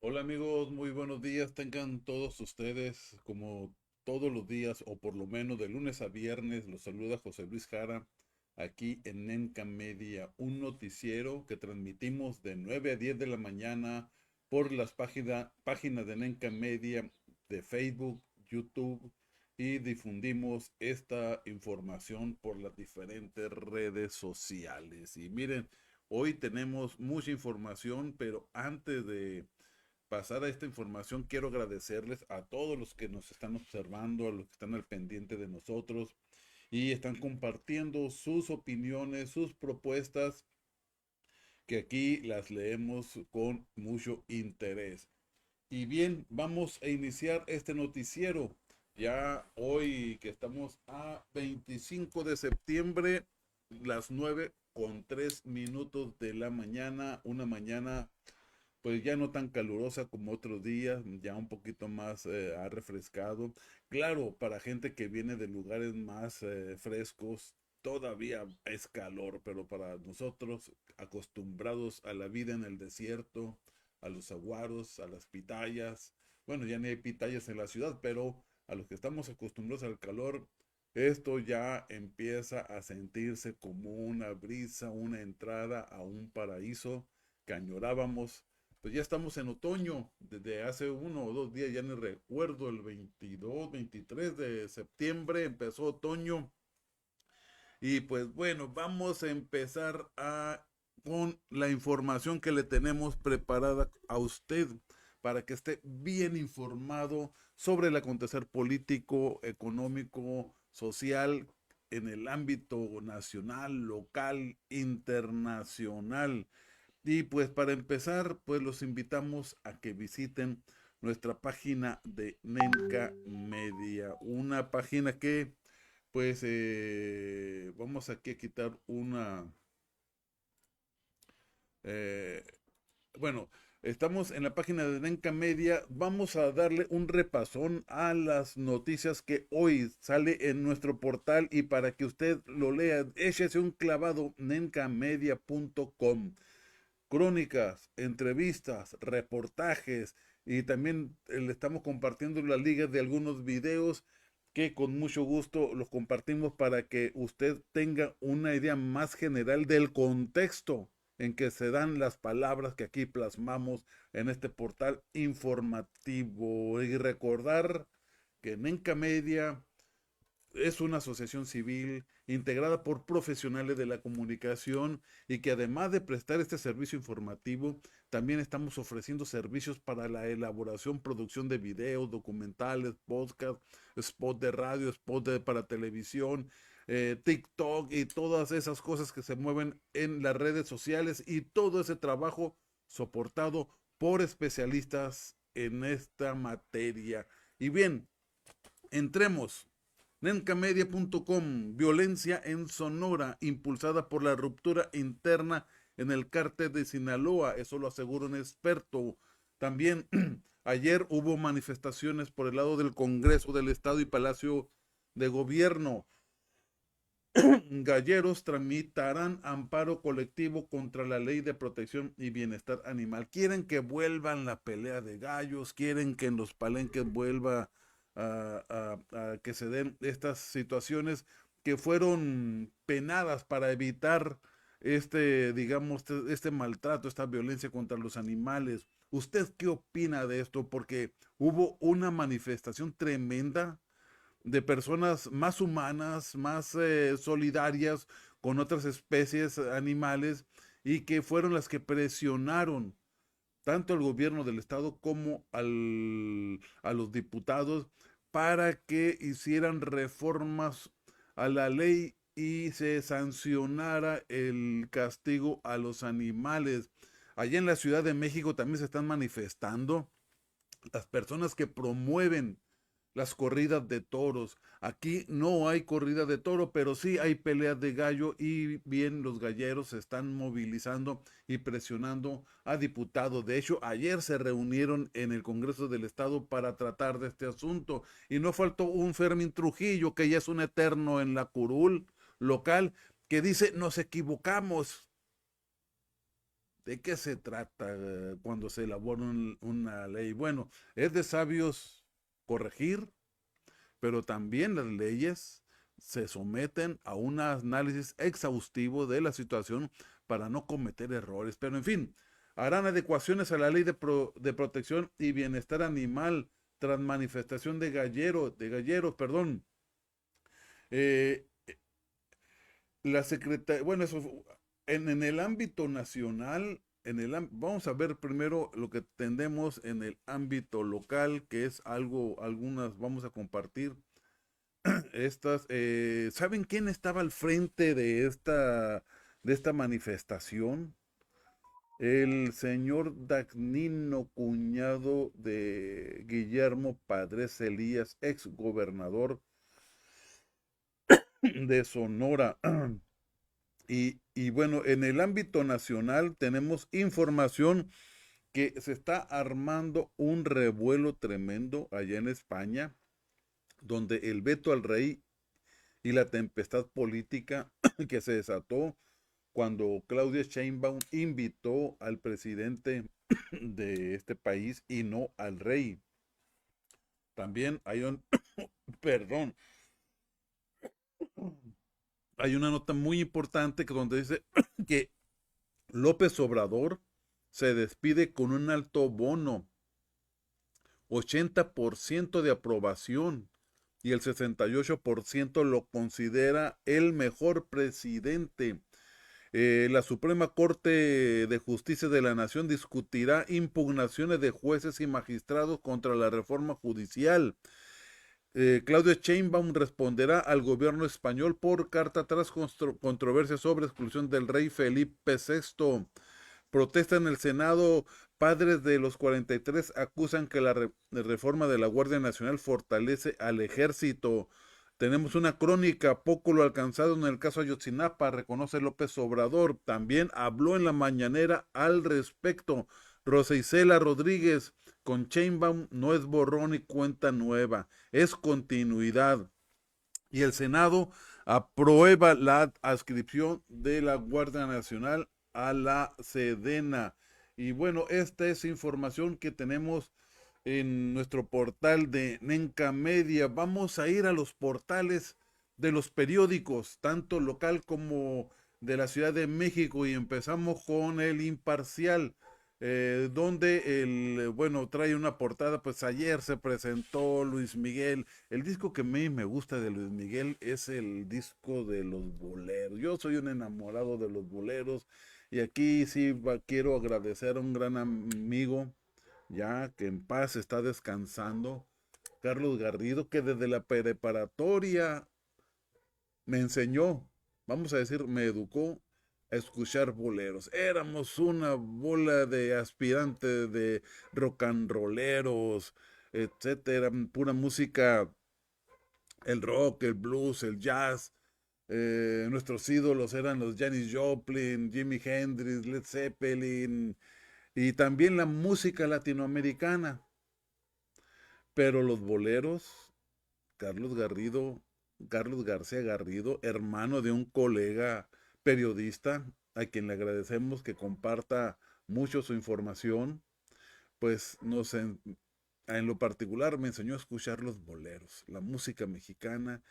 Hola amigos, muy buenos días. Tengan todos ustedes, como todos los días, o por lo menos de lunes a viernes, los saluda José Luis Jara, aquí en Nenca Media, un noticiero que transmitimos de 9 a 10 de la mañana por las páginas de Nenca Media de Facebook, YouTube, y difundimos esta información por las diferentes redes sociales. Y miren, hoy tenemos mucha información, pero antes de pasar a esta información, quiero agradecerles a todos los que nos están observando, a los que están al pendiente de nosotros y están compartiendo sus opiniones, sus propuestas, que aquí las leemos con mucho interés. Y bien, vamos a iniciar este noticiero. Ya hoy que estamos a 25 de septiembre, las 9:03 de la mañana, una mañana pues ya no tan calurosa como otros días, ya un poquito más ha refrescado. Claro, para gente que viene de lugares más frescos, todavía es calor, pero para nosotros, acostumbrados a la vida en el desierto, a los aguaros, a las pitayas, bueno, ya ni hay pitayas en la ciudad, pero a los que estamos acostumbrados al calor, esto ya empieza a sentirse como una brisa, una entrada a un paraíso que añorábamos. Pues ya estamos en otoño, desde hace 1 o 2 días, ya ni recuerdo, el 22, 23 de septiembre empezó otoño. Y pues bueno, vamos a empezar con la información que le tenemos preparada a usted para que esté bien informado sobre el acontecer político, económico, social en el ámbito nacional, local, internacional. Y pues para empezar, pues los invitamos a que visiten nuestra página de Nenca Media, una página que pues vamos aquí a quitar eh, bueno, estamos en la página de Nenca Media, vamos a darle un repasón a las noticias que hoy sale en nuestro portal y para que usted lo lea, échese un clavado nencamedia.com. Crónicas, entrevistas, reportajes y también le estamos compartiendo las ligas de algunos videos que con mucho gusto los compartimos para que usted tenga una idea más general del contexto en que se dan las palabras que aquí plasmamos en este portal informativo. Y recordar que Nenca Media es una asociación civil integrada por profesionales de la comunicación y que además de prestar este servicio informativo, también estamos ofreciendo servicios para la elaboración, producción de videos, documentales, podcast, spot de radio, para televisión, TikTok y todas esas cosas que se mueven en las redes sociales y todo ese trabajo soportado por especialistas en esta materia. Y bien, entremos. Nencamedia.com, violencia en Sonora, impulsada por la ruptura interna en el cártel de Sinaloa, eso lo asegura un experto. También ayer hubo manifestaciones por el lado del Congreso del Estado y Palacio de Gobierno. Galleros tramitarán amparo colectivo contra la ley de protección y bienestar animal. Quieren que vuelvan la pelea de gallos, quieren que en los palenques vuelva a que se den estas situaciones que fueron penadas para evitar digamos, este maltrato, esta violencia contra los animales. ¿Usted qué opina de esto? Porque hubo una manifestación tremenda de personas más humanas, más solidarias con otras especies animales y que fueron las que presionaron tanto al gobierno del estado como a los diputados para que hicieran reformas a la ley y se sancionara el castigo a los animales. Allá en la Ciudad de México también se están manifestando las personas que promueven las corridas de toros. Aquí no hay corrida de toro, pero sí hay peleas de gallo y bien los galleros se están movilizando y presionando a diputados. De hecho, ayer se reunieron en el Congreso del Estado para tratar de este asunto y no faltó un Fermín Trujillo, que ya es un eterno en la curul local, que dice, nos equivocamos. ¿De qué se trata cuando se elabora una ley? Bueno, es de sabios corregir, pero también las leyes se someten a un análisis exhaustivo de la situación para no cometer errores. Pero en fin, harán adecuaciones a la ley de protección y bienestar animal tras manifestación de galleros, perdón. Eh, la secretaría, bueno, eso en el ámbito nacional, vamos a ver primero lo que tendemos en el ámbito local, que es algo, algunas vamos a compartir estas. ¿Saben quién estaba al frente de esta manifestación? El señor Dagnino, cuñado de Guillermo Padres Elías, ex gobernador de Sonora. Y bueno, en el ámbito nacional tenemos información que se está armando un revuelo tremendo allá en España, donde el veto al rey y la tempestad política que se desató cuando Claudia Sheinbaum invitó al presidente de este país y no al rey. También hay un, perdón, hay una nota muy importante que donde dice que López Obrador se despide con un alto bono, 80% de aprobación, y el 68% lo considera el mejor presidente. La Suprema Corte de Justicia de la Nación discutirá impugnaciones de jueces y magistrados contra la reforma judicial. Claudio Sheinbaum responderá al gobierno español por carta tras controversia sobre exclusión del rey Felipe VI. Protesta en el Senado. Padres de los 43 acusan que la reforma de la Guardia Nacional fortalece al ejército. Tenemos una crónica, poco lo alcanzado en el caso Ayotzinapa, reconoce López Obrador. También habló en la mañanera al respecto. Rosa Isela Rodríguez, con Sheinbaum no es borrón y cuenta nueva, es continuidad. Y el Senado aprueba la adscripción de la Guardia Nacional a la Sedena. Y bueno, esta es información que tenemos en nuestro portal de Nenca Media. Vamos a ir a los portales de los periódicos, tanto local como de la Ciudad de México, y empezamos con el Imparcial. Donde bueno, trae una portada. Pues ayer se presentó Luis Miguel. El disco que a mí me gusta de Luis Miguel es el disco de los boleros. Yo soy un enamorado de los boleros, y aquí sí quiero agradecer a un gran amigo, ya que en paz está descansando, Carlos Garrido, que desde la preparatoria me enseñó, vamos a decir, me educó a escuchar boleros. Éramos una bola de aspirantes, de rock and rolleros, etcétera, pura música, el rock, el blues, el jazz. Nuestros ídolos eran los Janis Joplin, Jimi Hendrix, Led Zeppelin, y también la música latinoamericana. Pero los boleros, Carlos Garrido, Carlos García Garrido, hermano de un colega periodista, a quien le agradecemos que comparta mucho su información, pues en lo particular me enseñó a escuchar los boleros, la música mexicana.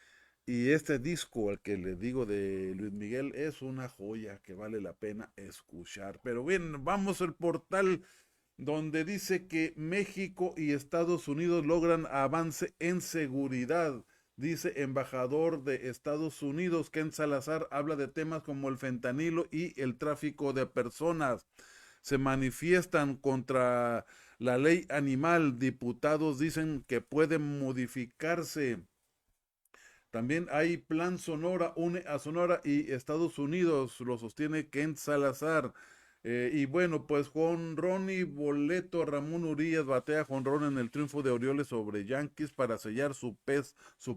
Y este disco al que le digo de Luis Miguel es una joya que vale la pena escuchar. Pero bien, vamos al portal donde dice que México y Estados Unidos logran avance en seguridad. Dice embajador de Estados Unidos, Ken Salazar, habla de temas como el fentanilo y el tráfico de personas. Se manifiestan contra la ley animal. Diputados dicen que puede modificarse. También hay Plan Sonora, une a Sonora y Estados Unidos, lo sostiene Kent Salazar. Y bueno, pues jonrón y boleto, Ramón Urias batea jonrón en el triunfo de Orioles sobre Yankees para sellar su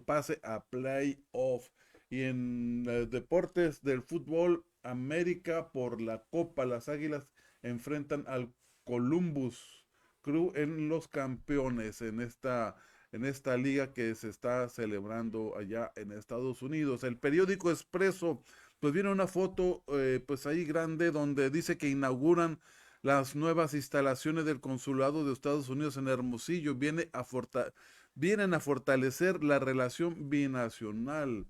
pase a playoff. Y en deportes del fútbol, América por la Copa, las Águilas enfrentan al Columbus Crew en los campeones en esta en esta liga que se está celebrando allá en Estados Unidos. El periódico Expreso, pues viene una foto, pues ahí grande, donde dice que inauguran las nuevas instalaciones del consulado de Estados Unidos en Hermosillo. Vienen a fortalecer la relación binacional.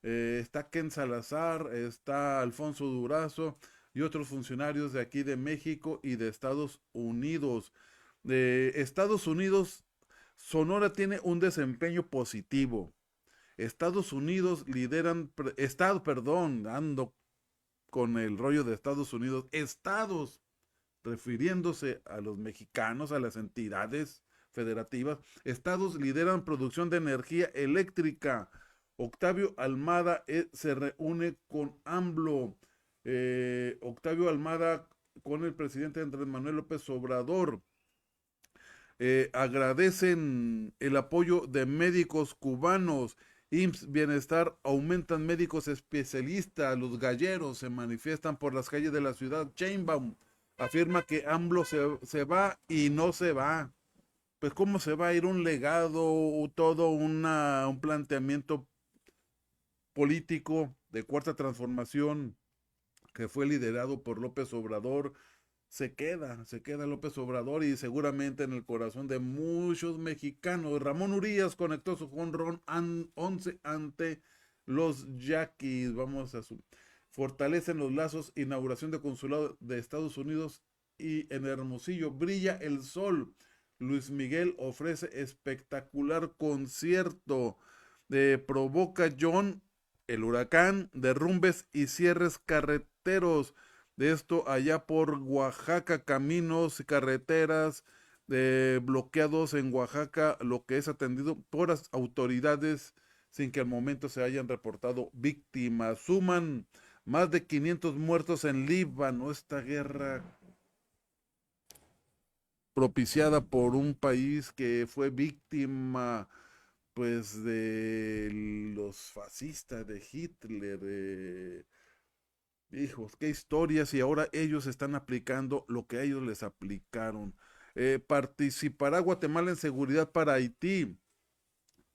Está Ken Salazar, está Alfonso Durazo y otros funcionarios de aquí de México y de Estados Unidos. De Estados Unidos, Sonora tiene un desempeño positivo. Estados Unidos perdón, ando con el rollo de Estados Unidos, estados, refiriéndose a los mexicanos, a las entidades federativas, estados lideran producción de energía eléctrica. Octavio Almada se reúne con AMLO. Octavio Almada con el presidente Andrés Manuel López Obrador. Agradecen el apoyo de médicos cubanos. IMSS Bienestar aumentan médicos especialistas. Los galleros se manifiestan por las calles de la ciudad. Sheinbaum afirma que AMLO se va y no se va. Pues cómo se va a ir un legado, todo un planteamiento político de cuarta transformación que fue liderado por López Obrador. Se queda López Obrador y seguramente en el corazón de muchos mexicanos. Ramón Urias conectó su jonrón 11 ante los Yaquis. Fortalecen los lazos, inauguración de consulado de Estados Unidos y en Hermosillo brilla el sol. Luis Miguel ofrece espectacular concierto. Provoca John el huracán, derrumbes y cierres carreteros. De esto allá por Oaxaca, caminos y carreteras bloqueados en Oaxaca, lo que es atendido por las autoridades sin que al momento se hayan reportado víctimas. Suman más de 500 muertos en Líbano, esta guerra propiciada por un país que fue víctima pues de los fascistas, de Hitler. Hijos, qué historias, y ahora ellos están aplicando lo que a ellos les aplicaron. Participará Guatemala en seguridad para Haití.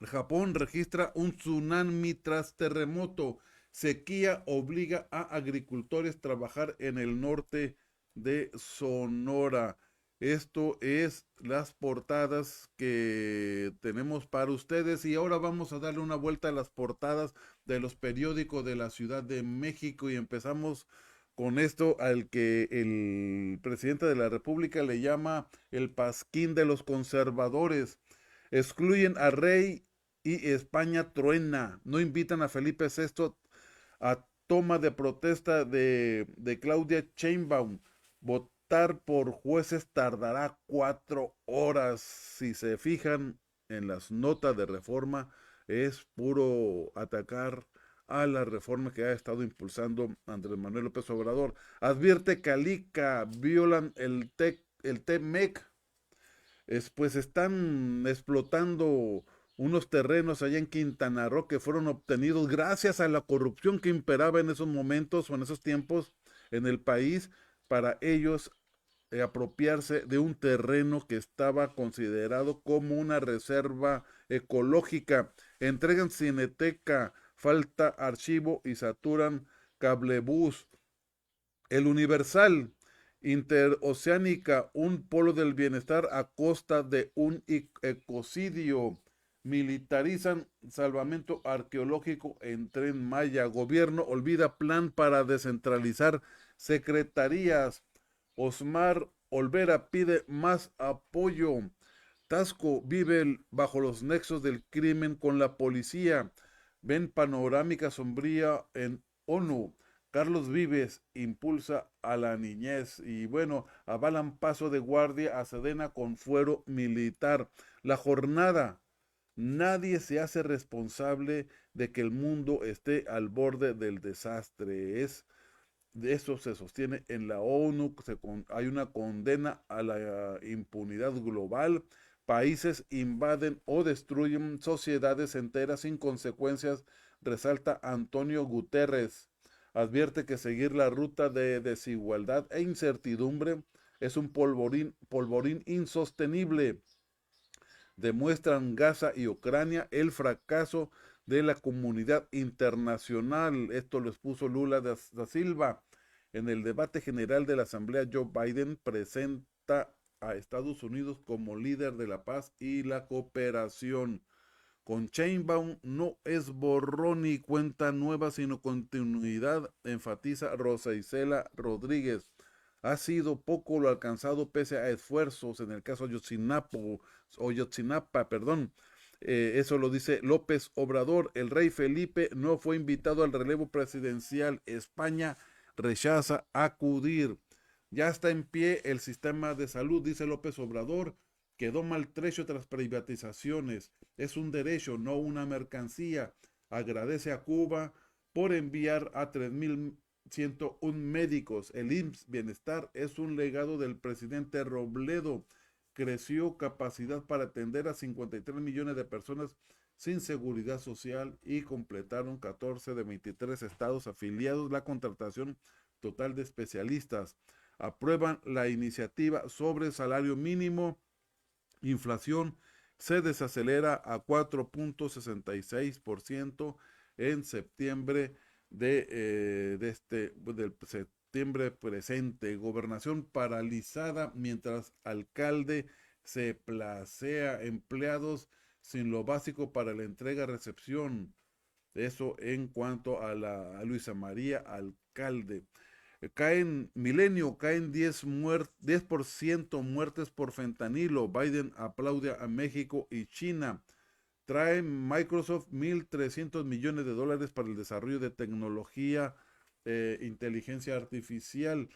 Japón registra un tsunami tras terremoto. Sequía obliga a agricultores a trabajar en el norte de Sonora. Esto es las portadas que tenemos para ustedes, y ahora vamos a darle una vuelta a las portadas de los periódicos de la Ciudad de México, y empezamos con esto al que el presidente de la República le llama el pasquín de los conservadores. Excluyen a Rey y España truena. No invitan a Felipe VI a toma de protesta de Claudia Sheinbaum. Votar por jueces tardará 4 horas. Si se fijan en las notas de reforma, es puro atacar a la reforma que ha estado impulsando Andrés Manuel López Obrador. Advierte Calica, violan el TEMEC. Pues están explotando unos terrenos allá en Quintana Roo que fueron obtenidos gracias a la corrupción que imperaba en esos momentos o en esos tiempos en el país, para ellos apropiarse de un terreno que estaba considerado como una reserva ecológica. Entregan Cineteca, falta archivo y saturan cablebús. El Universal, Interoceánica, un polo del bienestar a costa de un ecocidio. Militarizan salvamento arqueológico en Tren Maya. Gobierno olvida plan para descentralizar secretarías. Osmar Olvera pide más apoyo. Tasco vive bajo los nexos del crimen con la policía. Ven panorámica sombría en ONU. Carlos Vives impulsa a la niñez. Y bueno, avalan paso de guardia a Sedena con fuero militar. La jornada. Nadie se hace responsable de que el mundo esté al borde del desastre. De eso se sostiene en la ONU. Hay una condena a la impunidad global. Países invaden o destruyen sociedades enteras sin consecuencias, resalta Antonio Guterres. Advierte que seguir la ruta de desigualdad e incertidumbre es un polvorín insostenible. demuestran Gaza y Ucrania el fracaso de la comunidad internacional. Esto lo expuso Lula da Silva. En el debate general de la Asamblea, Joe Biden presenta a Estados Unidos como líder de la paz y la cooperación. Con Sheinbaum no es borrón ni cuenta nueva, sino continuidad, enfatiza Rosa Isela Rodríguez. Ha sido poco lo alcanzado pese a esfuerzos en el caso Ayotzinapa, perdón. Eso lo dice López Obrador. El rey Felipe no fue invitado al relevo presidencial. España rechaza acudir. Ya está en pie el sistema de salud, dice López Obrador. Quedó maltrecho tras privatizaciones. Es un derecho, no una mercancía. Agradece a Cuba por enviar a 3.101 médicos. El IMSS Bienestar es un legado del presidente Robledo. Creció capacidad para atender a 53 millones de personas sin seguridad social y completaron 14 de 23 estados afiliados la contratación total de especialistas. Aprueban la iniciativa sobre salario mínimo. Inflación se desacelera a 4.66% en septiembre del septiembre presente. Gobernación paralizada mientras alcalde se placea empleados sin lo básico para la entrega-recepción. Eso en cuanto a Luisa María Alcalde. Caen Milenio, caen 10% muertes por fentanilo. Biden aplaude a México y China. Trae Microsoft 1.300 millones de dólares para el desarrollo de tecnología, inteligencia artificial.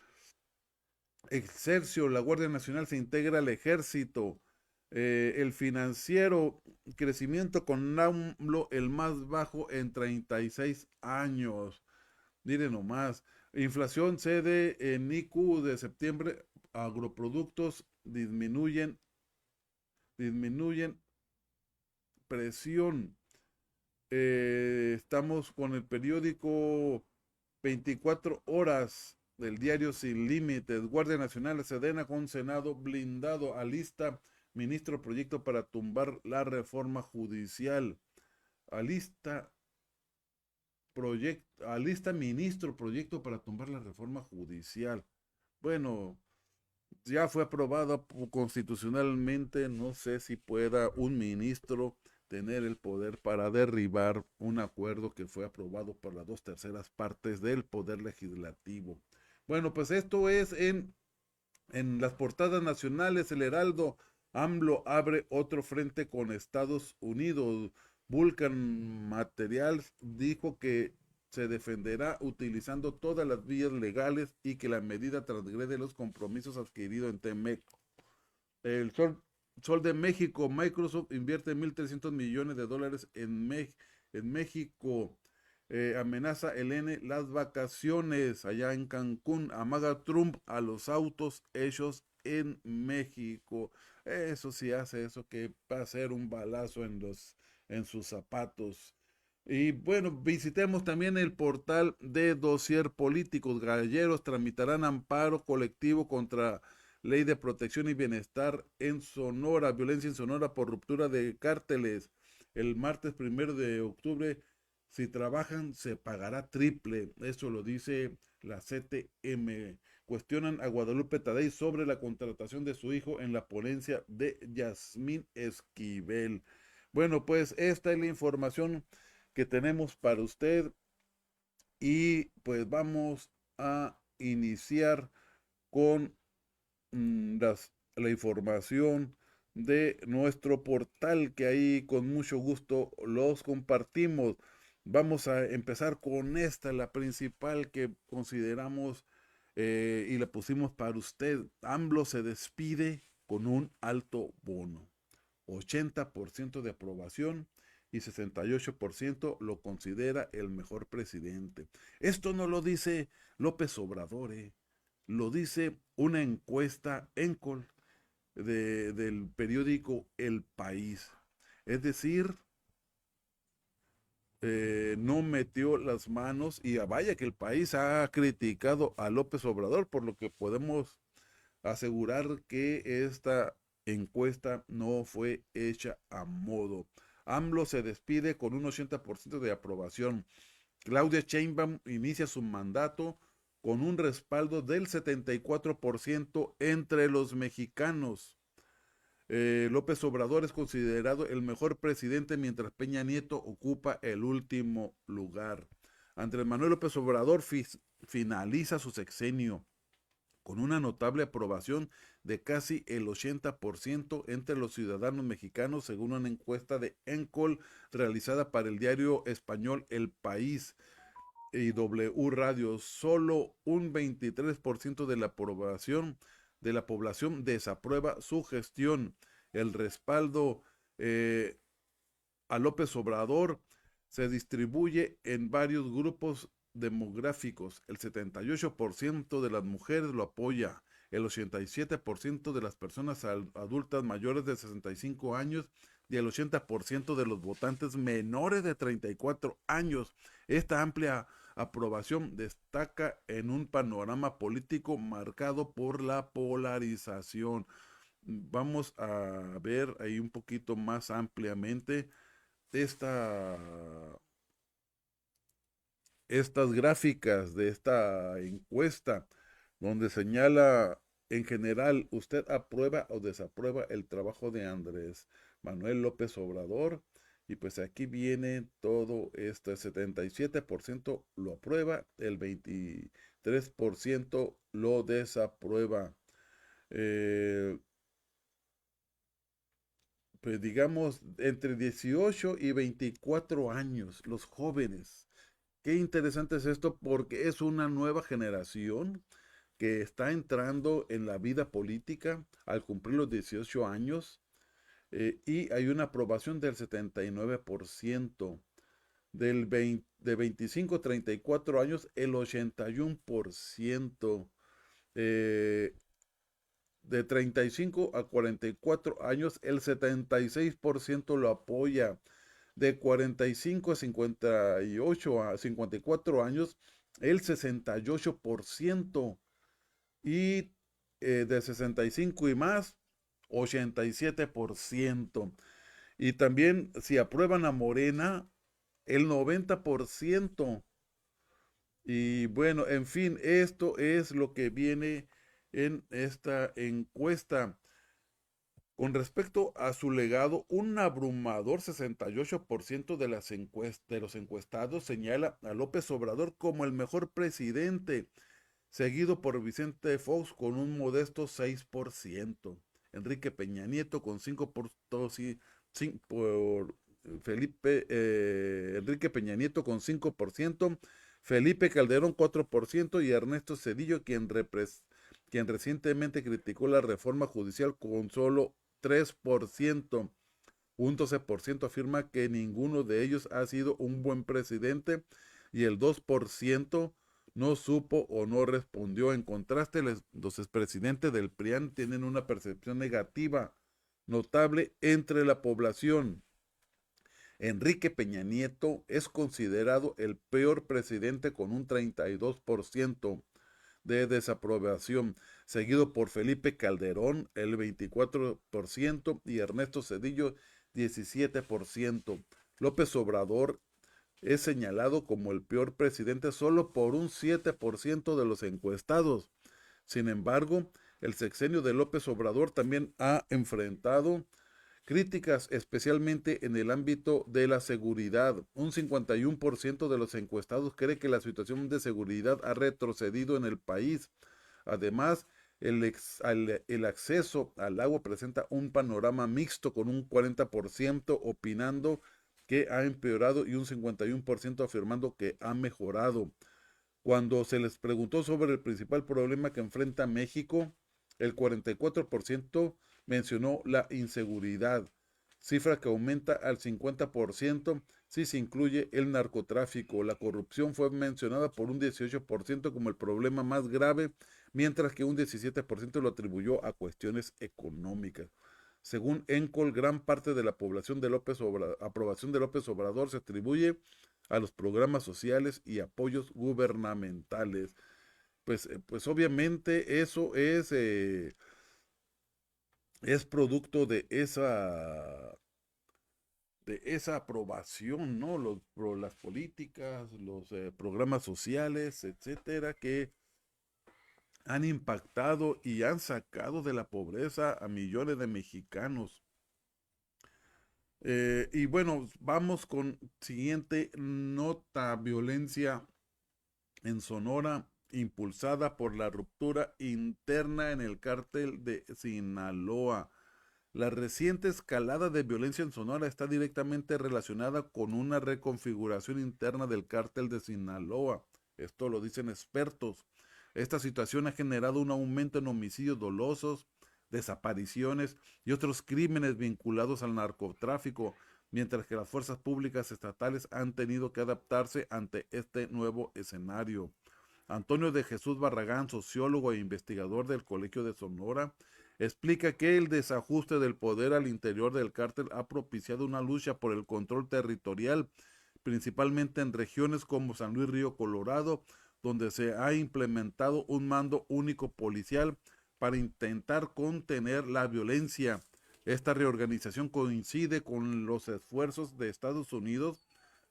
Exercio, la Guardia Nacional se integra al ejército. El financiero, crecimiento con AMLO, el más bajo en 36 años. Miren nomás. Inflación cede en IQ de septiembre. Agroproductos disminuyen presión. Estamos con el periódico 24 horas del diario Sin Límites. Guardia Nacional, Sedena con Senado blindado. Alista ministro proyecto para tumbar la reforma judicial. Alista alista ministro proyecto para tumbar la reforma judicial. Bueno, ya fue aprobada constitucionalmente, no sé si pueda un ministro tener el poder para derribar un acuerdo que fue aprobado por las 2/3 partes del poder legislativo. Bueno, pues esto es en las portadas nacionales. El Heraldo, AMLO abre otro frente con Estados Unidos. Vulcan Materials dijo que se defenderá utilizando todas las vías legales y que la medida transgrede los compromisos adquiridos en TEMEC. El Sol de México, Microsoft invierte 1.300 millones de dólares en México. Amenaza el N las vacaciones allá en Cancún. Amaga Trump a los autos hechos en México. Eso sí hace eso que va a ser un balazo en sus zapatos. Y bueno, visitemos también el portal de Dossier Políticos. Galleros tramitarán amparo colectivo contra Ley de Protección y Bienestar en Sonora, violencia en Sonora por ruptura de cárteles. El martes 1 de octubre, si trabajan, se pagará triple. Eso lo dice la CTM. Cuestionan a Guadalupe Tadei sobre la contratación de su hijo en la ponencia de Yasmín Esquivel. Bueno, pues esta es la información que tenemos para usted y pues vamos a iniciar con la información de nuestro portal que ahí con mucho gusto los compartimos. Vamos a empezar con esta, la principal que consideramos y la pusimos para usted. AMLO se despide con un alto bono. 80% de aprobación y 68% lo considera el mejor presidente. Esto no lo dice López Obrador, lo dice una encuesta ENCOL del periódico El País. Es decir, no metió las manos y vaya que el país ha criticado a López Obrador, por lo que podemos asegurar que esta encuesta no fue hecha a modo. AMLO se despide con un 80% de aprobación. Claudia Sheinbaum inicia su mandato con un respaldo del 74% entre los mexicanos. López Obrador es considerado el mejor presidente mientras Peña Nieto ocupa el último lugar. Andrés Manuel López Obrador finaliza su sexenio con una notable aprobación de casi el 80% entre los ciudadanos mexicanos, según una encuesta de Encol realizada para el diario español El País y W Radio. Solo un 23% de la población desaprueba su gestión. El respaldo eh, a López Obrador se distribuye en varios grupos demográficos. El 78% de las mujeres lo apoya, el 87% de las personas adultas mayores de 65 años y el 80% de los votantes menores de 34 años. Esta amplia aprobación destaca en un panorama político marcado por la polarización. Vamos a ver ahí un poquito más ampliamente esta, estas gráficas de esta encuesta, donde señala en general, usted aprueba o desaprueba el trabajo de Andrés Manuel López Obrador. Y pues aquí viene todo esto, el 77% lo aprueba, el 23% lo desaprueba. Eh, pues digamos, entre 18 y 24 años, los jóvenes. Qué interesante es esto porque es una nueva generación que está entrando en la vida política al cumplir los 18 años y hay una aprobación del 79%, de 25 a 34 años el 81%, eh, de 35 a 44 años el 76% lo apoya, de 45 a 58 a 54 años el 68% y de 65 y más 87%. Y también si aprueban a Morena el 90%. Y bueno, en fin, esto es lo que viene en esta encuesta. Con respecto a su legado, un abrumador 68% de los encuestados señala a López Obrador como el mejor presidente, seguido por Vicente Fox con un modesto 6%, Enrique Peña Nieto con 5%, por Enrique Peña Nieto con 5%, Felipe Calderón 4% y Ernesto Zedillo, quien recientemente criticó la reforma judicial con solo 3%. Un 12% afirma que ninguno de ellos ha sido un buen presidente y el 2% no supo o no respondió. En contraste, los expresidentes del PRIAN tienen una percepción negativa notable entre la población. Enrique Peña Nieto es considerado el peor presidente con un 32% de desaprobación, seguido por Felipe Calderón, el 24%, y Ernesto Zedillo, 17%. López Obrador es señalado como el peor presidente solo por un 7% de los encuestados. Sin embargo, el sexenio de López Obrador también ha enfrentado críticas, especialmente en el ámbito de la seguridad. Un 51% de los encuestados cree que la situación de seguridad ha retrocedido en el país. Además, el acceso al agua presenta un panorama mixto con un 40% opinando que ha empeorado y un 51% afirmando que ha mejorado. Cuando se les preguntó sobre el principal problema que enfrenta México, el 44% mencionó la inseguridad, cifra que aumenta al 50% si se incluye el narcotráfico. La corrupción fue mencionada por un 18% como el problema más grave, mientras que un 17% lo atribuyó a cuestiones económicas. Según Encol, gran parte de la población de aprobación de López Obrador se atribuye a los programas sociales y apoyos gubernamentales. Pues obviamente eso es es producto de esa aprobación, ¿no? Las políticas, los programas sociales, etcétera, que han impactado y han sacado de la pobreza a millones de mexicanos. Y bueno, vamos con siguiente nota: violencia en Sonora impulsada por la ruptura interna en el cártel de Sinaloa. La reciente escalada de violencia en Sonora está directamente relacionada con una reconfiguración interna del cártel de Sinaloa. Esto lo dicen expertos. Esta situación ha generado un aumento en homicidios dolosos, desapariciones y otros crímenes vinculados al narcotráfico, mientras que las fuerzas públicas estatales han tenido que adaptarse ante este nuevo escenario. Antonio de Jesús Barragán, sociólogo e investigador del Colegio de Sonora, explica que el desajuste del poder al interior del cártel ha propiciado una lucha por el control territorial, principalmente en regiones como San Luis Río Colorado, donde se ha implementado un mando único policial para intentar contener la violencia. Esta reorganización coincide con los esfuerzos de Estados Unidos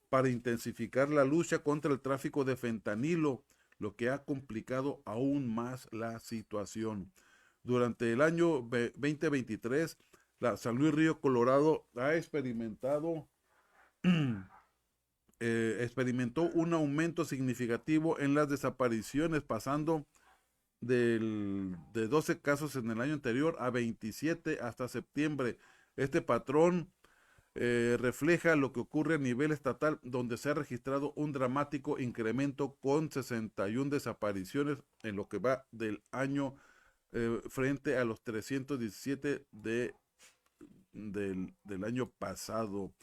para intensificar la lucha contra el tráfico de fentanilo, lo que ha complicado aún más la situación. Durante el año 2023, la San Luis Río Colorado ha experimentó un aumento significativo en las desapariciones, pasando de 12 casos en el año anterior a 27 hasta septiembre. Este patrón refleja lo que ocurre a nivel estatal, donde se ha registrado un dramático incremento con 61 desapariciones en lo que va del año, frente a los 317 del año pasado.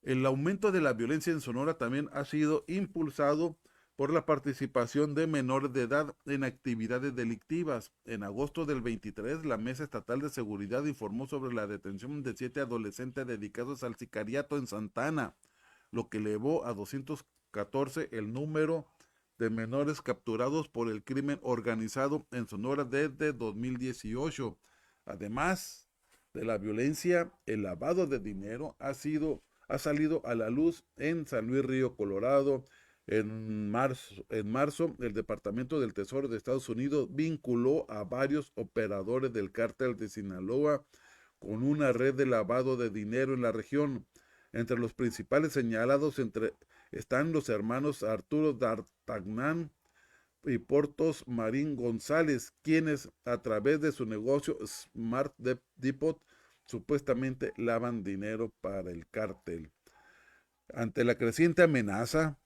El aumento de la violencia en Sonora también ha sido impulsado por la participación de menores de edad en actividades delictivas. En agosto del 23, la Mesa Estatal de Seguridad informó sobre la detención de 7 adolescentes dedicados al sicariato en Santana, lo que elevó a 214 el número de menores capturados por el crimen organizado en Sonora desde 2018. Además de la violencia, el lavado de dinero ha salido a la luz en San Luis Río Colorado. En marzo, el Departamento del Tesoro de Estados Unidos vinculó a varios operadores del cártel de Sinaloa con una red de lavado de dinero en la región. Entre los principales señalados están los hermanos Arturo D'Artagnan y Portos Marín González, quienes a través de su negocio Smart Depot supuestamente lavan dinero para el cártel. Ante la creciente amenaza,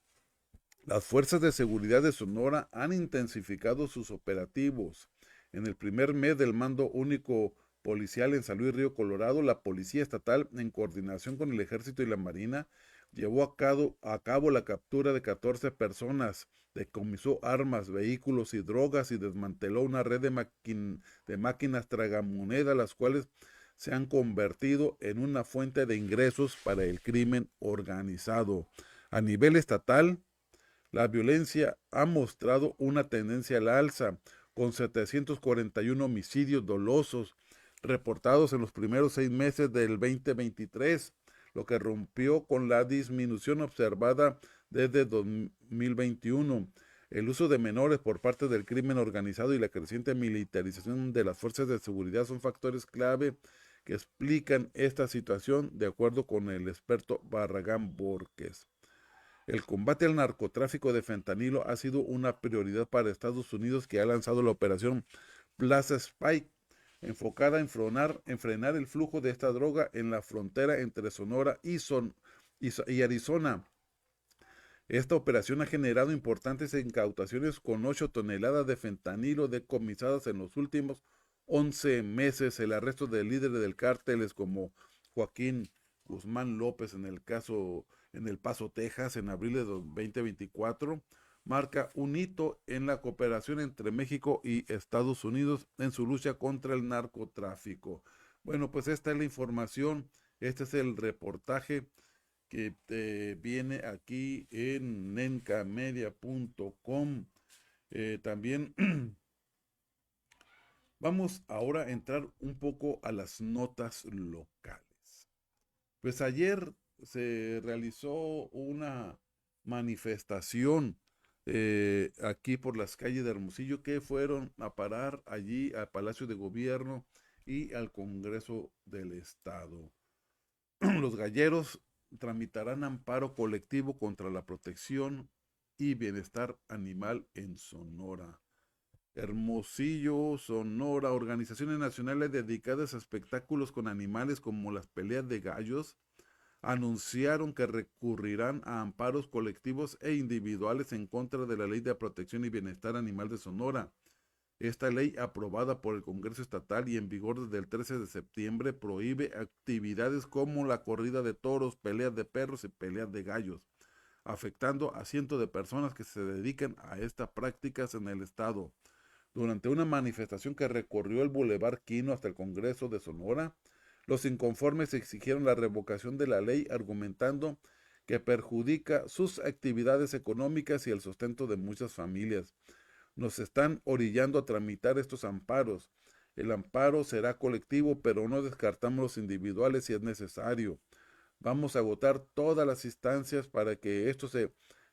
las fuerzas de seguridad de Sonora han intensificado sus operativos. En el primer mes del mando único policial en San Luis Río Colorado, la Policía Estatal, en coordinación con el Ejército y la Marina, llevó a cabo la captura de 14 personas, decomisó armas, vehículos y drogas y desmanteló una red de máquinas tragamonedas, las cuales se han convertido en una fuente de ingresos para el crimen organizado. A nivel estatal, la violencia ha mostrado una tendencia al alza, con 741 homicidios dolosos reportados en los primeros 6 meses del 2023, lo que rompió con la disminución observada desde 2021. El uso de menores por parte del crimen organizado y la creciente militarización de las fuerzas de seguridad son factores clave que explican esta situación, de acuerdo con el experto Barragán Borges. El combate al narcotráfico de fentanilo ha sido una prioridad para Estados Unidos, que ha lanzado la operación Plaza Spike, enfocada en frenar el flujo de esta droga en la frontera entre Sonora y Arizona. Esta operación ha generado importantes incautaciones, con 8 toneladas de fentanilo decomisadas en los últimos 11 meses. El arresto de líderes del cárteles como Joaquín Guzmán López en El Paso, Texas, en abril de 2024, marca un hito en la cooperación entre México y Estados Unidos en su lucha contra el narcotráfico. Bueno, pues esta es la información, este es el reportaje que te viene aquí en nencamedia.com. También Vamos ahora a entrar un poco a las notas locales. Pues ayer se realizó una manifestación aquí por las calles de Hermosillo que fueron a parar allí al Palacio de Gobierno y al Congreso del Estado. Los galleros tramitarán amparo colectivo contra la protección y bienestar animal en Sonora. Hermosillo, Sonora, organizaciones nacionales dedicadas a espectáculos con animales como las peleas de gallos, anunciaron que recurrirán a amparos colectivos e individuales en contra de la Ley de Protección y Bienestar Animal de Sonora. Esta ley, aprobada por el Congreso Estatal y en vigor desde el 13 de septiembre, prohíbe actividades como la corrida de toros, peleas de perros y peleas de gallos, afectando a cientos de personas que se dedican a estas prácticas en el estado. Durante una manifestación que recorrió el Boulevard Quino hasta el Congreso de Sonora, los inconformes exigieron la revocación de la ley, argumentando que perjudica sus actividades económicas y el sustento de muchas familias. Nos están orillando a tramitar estos amparos. El amparo será colectivo, pero no descartamos los individuales si es necesario. Vamos a agotar todas las instancias para que esto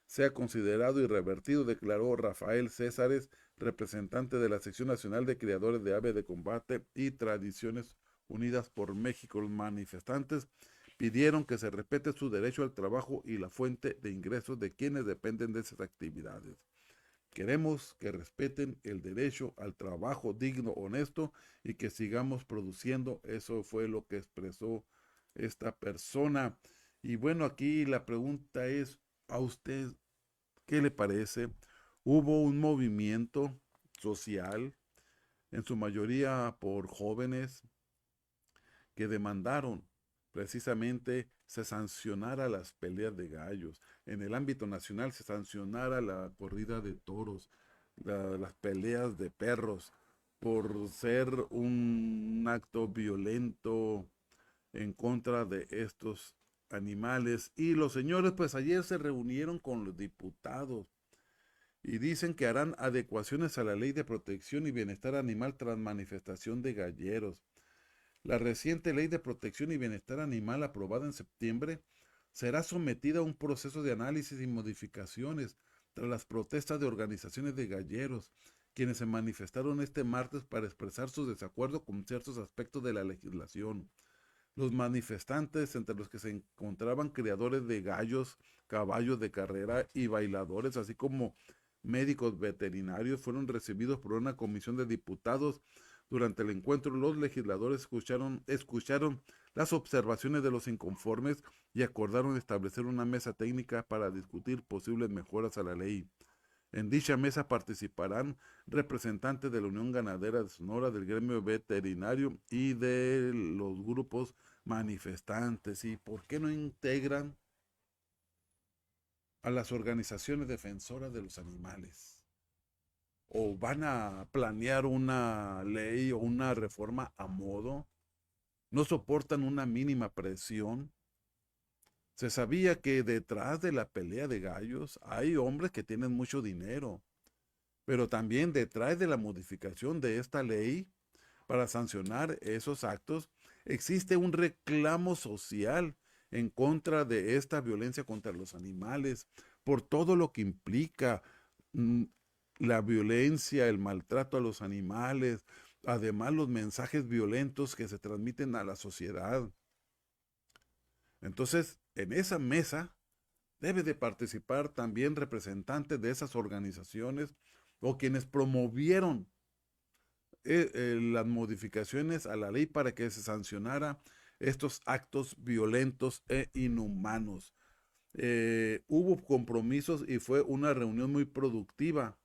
sea considerado y revertido, declaró Rafael Césares, representante de la Sección Nacional de Criadores de Aves de Combate y Tradiciones Unidas por México. Los manifestantes pidieron que se respete su derecho al trabajo y la fuente de ingresos de quienes dependen de esas actividades. Queremos que respeten el derecho al trabajo digno, honesto y que sigamos produciendo. Eso fue lo que expresó esta persona. Y bueno, aquí la pregunta es, ¿a usted qué le parece? Hubo un movimiento social, en su mayoría por jóvenes, que demandaron precisamente se sancionara las peleas de gallos. En el ámbito nacional se sancionara la corrida de toros, las peleas de perros, por ser un acto violento en contra de estos animales. Y los señores pues ayer se reunieron con los diputados y dicen que harán adecuaciones a la ley de protección y bienestar animal tras manifestación de galleros. La reciente Ley de Protección y Bienestar Animal, aprobada en septiembre, será sometida a un proceso de análisis y modificaciones tras las protestas de organizaciones de galleros, quienes se manifestaron este martes para expresar su desacuerdo con ciertos aspectos de la legislación. Los manifestantes, entre los que se encontraban criadores de gallos, caballos de carrera y bailadores, así como médicos veterinarios, fueron recibidos por una comisión de diputados. Durante el encuentro, los legisladores escucharon las observaciones de los inconformes y acordaron establecer una mesa técnica para discutir posibles mejoras a la ley. En dicha mesa participarán representantes de la Unión Ganadera de Sonora, del gremio veterinario y de los grupos manifestantes. ¿Y por qué no integran a las organizaciones defensoras de los animales? ¿O van a planear una ley o una reforma a modo? ¿No soportan una mínima presión? Se sabía que detrás de la pelea de gallos hay hombres que tienen mucho dinero, pero también detrás de la modificación de esta ley para sancionar esos actos existe un reclamo social en contra de esta violencia contra los animales, por todo lo que implica mm, la violencia, el maltrato a los animales, además los mensajes violentos que se transmiten a la sociedad. Entonces, en esa mesa debe de participar también representantes de esas organizaciones o quienes promovieron las modificaciones a la ley para que se sancionara estos actos violentos e inhumanos. Hubo compromisos y fue una reunión muy productiva,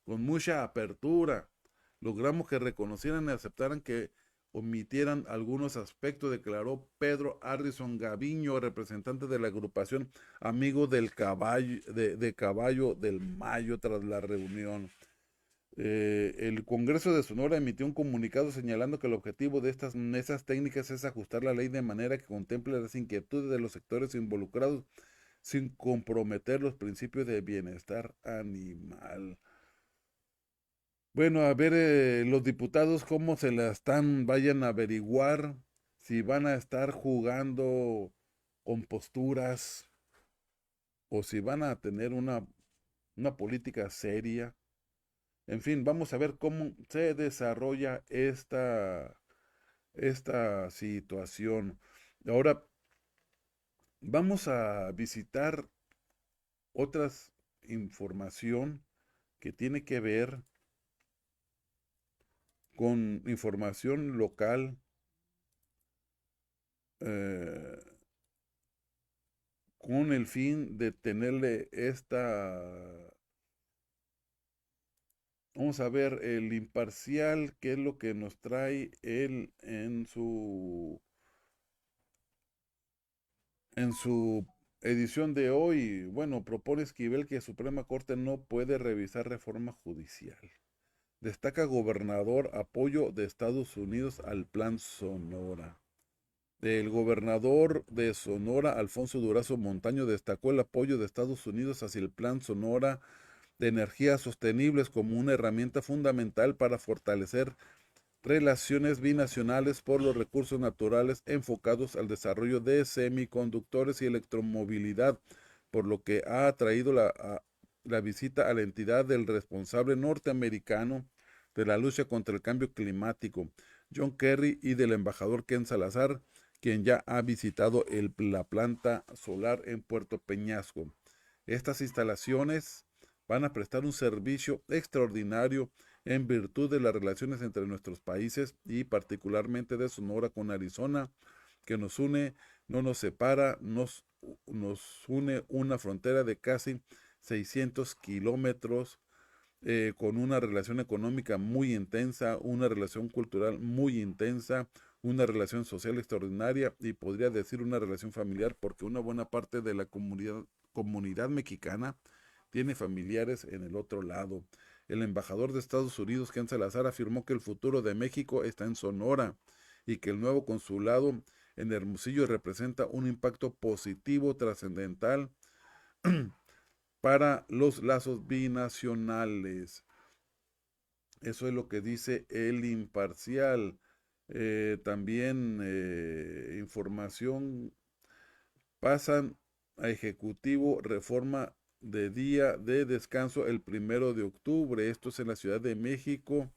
con mucha apertura. Logramos que reconocieran y aceptaran que omitieran algunos aspectos, declaró Pedro Harrison Gaviño, representante de la agrupación Amigos del Caballo, de Caballo del Mayo, tras la reunión. El Congreso de Sonora emitió un comunicado señalando que el objetivo de estas mesas técnicas es ajustar la ley de manera que contemple las inquietudes de los sectores involucrados sin comprometer los principios de bienestar animal. Bueno, a ver, los diputados cómo se la están, vayan a averiguar si van a estar jugando con posturas o si van a tener una política seria. En fin, vamos a ver cómo se desarrolla esta situación. Ahora vamos a visitar otras información que tiene que ver con información local, eh, con el fin de tenerle vamos a ver el imparcial, qué es lo que nos trae él en su edición de hoy. Bueno, propone Esquivel que Suprema Corte no puede revisar reforma judicial. Destaca gobernador apoyo de Estados Unidos al Plan Sonora. El gobernador de Sonora, Alfonso Durazo Montaño, destacó el apoyo de Estados Unidos hacia el Plan Sonora de energías sostenibles como una herramienta fundamental para fortalecer relaciones binacionales por los recursos naturales enfocados al desarrollo de semiconductores y electromovilidad, por lo que ha atraído la visita a la entidad del responsable norteamericano de la lucha contra el cambio climático, John Kerry, y del embajador Ken Salazar, quien ya ha visitado la planta solar en Puerto Peñasco. Estas instalaciones van a prestar un servicio extraordinario en virtud de las relaciones entre nuestros países y particularmente de Sonora con Arizona, que nos une, no nos separa, nos une una frontera de casi 600 kilómetros, con una relación económica muy intensa, una relación cultural muy intensa, una relación social extraordinaria y podría decir una relación familiar porque una buena parte de la comunidad mexicana tiene familiares en el otro lado. El embajador de Estados Unidos, Ken Salazar, afirmó que el futuro de México está en Sonora y que el nuevo consulado en Hermosillo representa un impacto positivo, trascendental para los lazos binacionales. Eso es lo que dice el imparcial. También información, pasan a Ejecutivo reforma de día de descanso el 1 de octubre. Esto es en la Ciudad de México.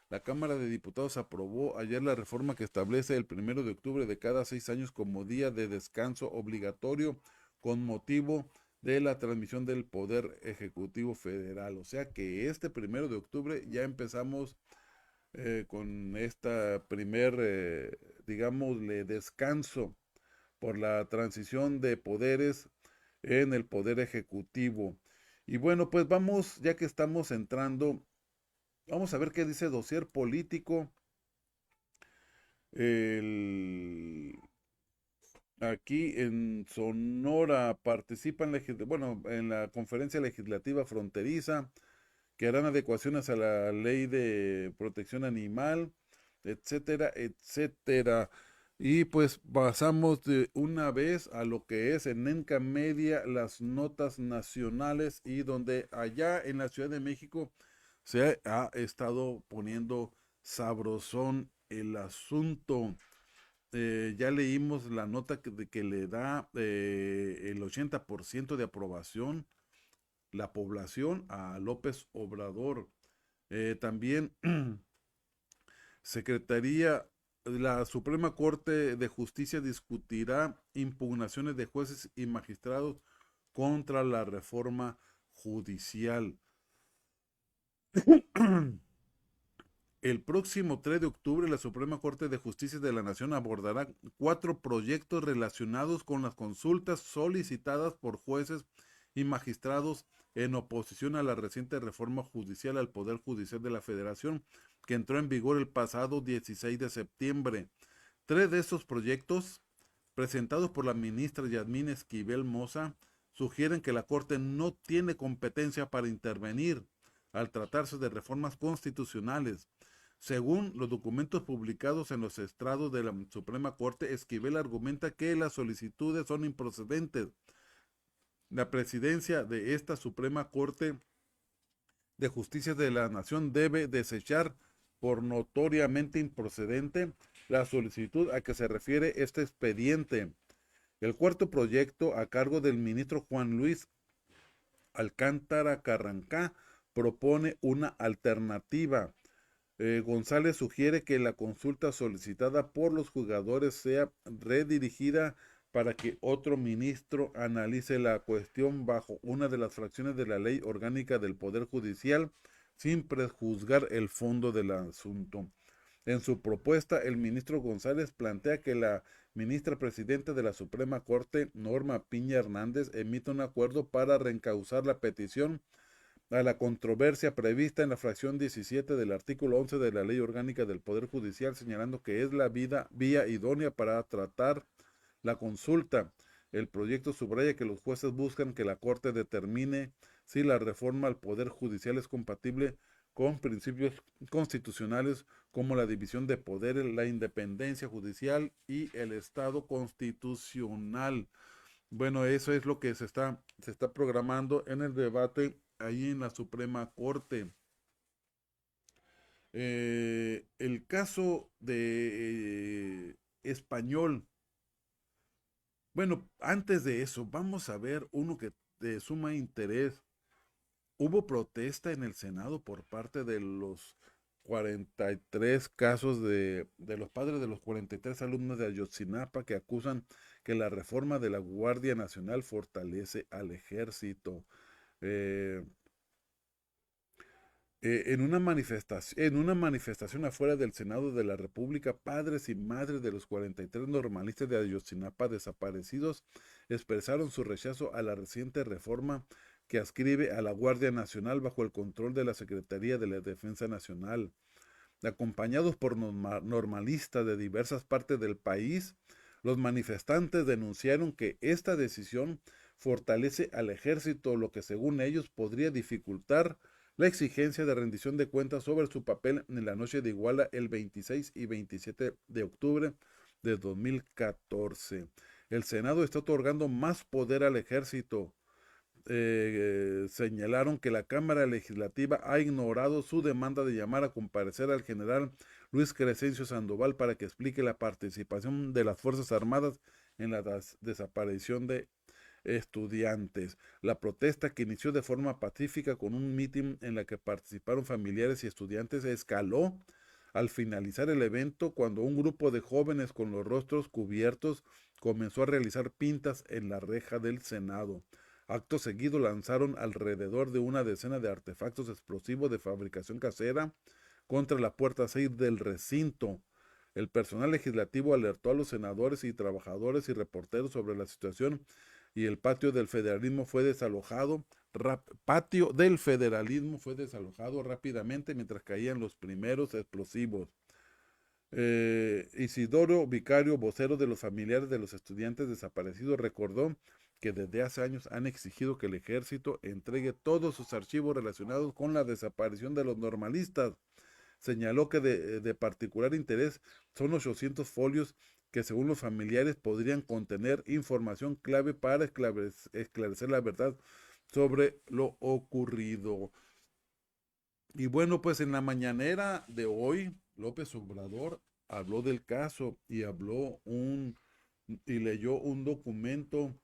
La Cámara de Diputados aprobó ayer la reforma que establece el 1 de octubre de cada 6 años como día de descanso obligatorio con motivo de la transmisión del Poder Ejecutivo Federal. O sea que este 1 de octubre ya empezamos con esta digámosle, descanso por la transición de poderes en el poder ejecutivo. Y bueno, pues vamos, ya que estamos entrando, vamos a ver qué dice dossier político. El, Aquí en Sonora participan, bueno, en la conferencia legislativa fronteriza, que harán adecuaciones a la ley de protección animal, etcétera, etcétera. Y pues pasamos de una vez a lo que es en Enca Media, las notas nacionales, y donde allá en la Ciudad de México se ha estado poniendo sabrosón el asunto. Ya leímos la nota que le da el 80% de aprobación la población a López Obrador. También la Suprema Corte de Justicia discutirá impugnaciones de jueces y magistrados contra la reforma judicial. El próximo 3 de octubre, la Suprema Corte de Justicia de la Nación abordará 4 proyectos relacionados con las consultas solicitadas por jueces y magistrados en oposición a la reciente reforma judicial al Poder Judicial de la Federación, que entró en vigor el pasado 16 de septiembre. 3 de estos proyectos, presentados por la ministra Yasmín Esquivel Moza, sugieren que la Corte no tiene competencia para intervenir al tratarse de reformas constitucionales. Según los documentos publicados en los estrados de la Suprema Corte, Esquivel argumenta que las solicitudes son improcedentes. La presidencia de esta Suprema Corte de Justicia de la Nación debe desechar por notoriamente improcedente la solicitud a que se refiere este expediente. El cuarto proyecto, a cargo del ministro Juan Luis Alcántara Carrancá, propone una alternativa. González sugiere que la consulta solicitada por los jugadores sea redirigida para que otro ministro analice la cuestión bajo una de las fracciones de la Ley Orgánica del Poder Judicial sin prejuzgar el fondo del asunto. En su propuesta, el ministro González plantea que la ministra presidenta de la Suprema Corte, Norma Piña Hernández, emita un acuerdo para reencauzar la petición a la controversia prevista en la fracción 17 del artículo 11 de la Ley Orgánica del Poder Judicial, señalando que es la vía idónea para tratar la consulta. El proyecto subraya que los jueces buscan que la Corte determine si la reforma al Poder Judicial es compatible con principios constitucionales como la división de poderes, la independencia judicial y el Estado constitucional. Bueno, eso es lo que se está programando en el debate ahí en la Suprema Corte. El caso de Español. Bueno, antes de eso, vamos a ver uno que de suma interés. Hubo protesta en el Senado por parte de los 43 casos de los padres de los 43 alumnos de Ayotzinapa que acusan que la reforma de la Guardia Nacional fortalece al ejército. Eh, en una manifestación afuera del Senado de la República, padres y madres de los 43 normalistas de Ayotzinapa desaparecidos expresaron su rechazo a la reciente reforma que adscribe a la Guardia Nacional bajo el control de la Secretaría de la Defensa Nacional. Acompañados por normalistas de diversas partes del país, los manifestantes denunciaron que esta decisión fortalece al ejército, lo que según ellos podría dificultar la exigencia de rendición de cuentas sobre su papel en la noche de Iguala el 26 y 27 de octubre de 2014. El Senado está otorgando más poder al ejército. Señalaron que la Cámara Legislativa ha ignorado su demanda de llamar a comparecer al general Luis Crescencio Sandoval para que explique la participación de las Fuerzas Armadas en la desaparición de estudiantes. La protesta, que inició de forma pacífica con un mitin en la que participaron familiares y estudiantes, escaló al finalizar el evento cuando un grupo de jóvenes con los rostros cubiertos comenzó a realizar pintas en la reja del Senado. Acto seguido lanzaron alrededor de una decena de artefactos explosivos de fabricación casera contra la puerta 6 del recinto. El personal legislativo alertó a los senadores y trabajadores y reporteros sobre la situación y el patio del federalismo fue desalojado rápidamente mientras caían los primeros explosivos. Isidoro Vicario, vocero de los familiares de los estudiantes desaparecidos, recordó que desde hace años han exigido que el ejército entregue todos sus archivos relacionados con la desaparición de los normalistas. Señaló que de particular interés son 800 folios que según los familiares podrían contener información clave para esclarecer la verdad sobre lo ocurrido. Y bueno, pues en la mañanera de hoy, López Obrador habló del caso y y leyó un documento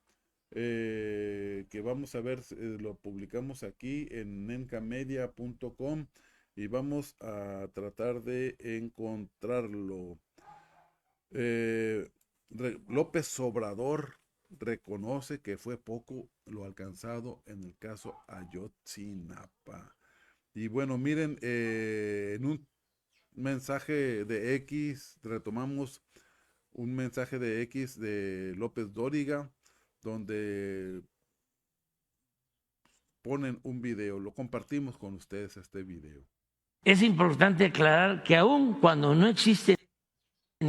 que vamos a ver, lo publicamos aquí en nencamedia.com y vamos a tratar de encontrarlo. López Obrador reconoce que fue poco lo alcanzado en el caso Ayotzinapa. Y bueno, miren, en un mensaje de X, retomamos un mensaje de X de López Dóriga, donde ponen un video, lo compartimos con ustedes este video. Es importante aclarar que aun cuando no existe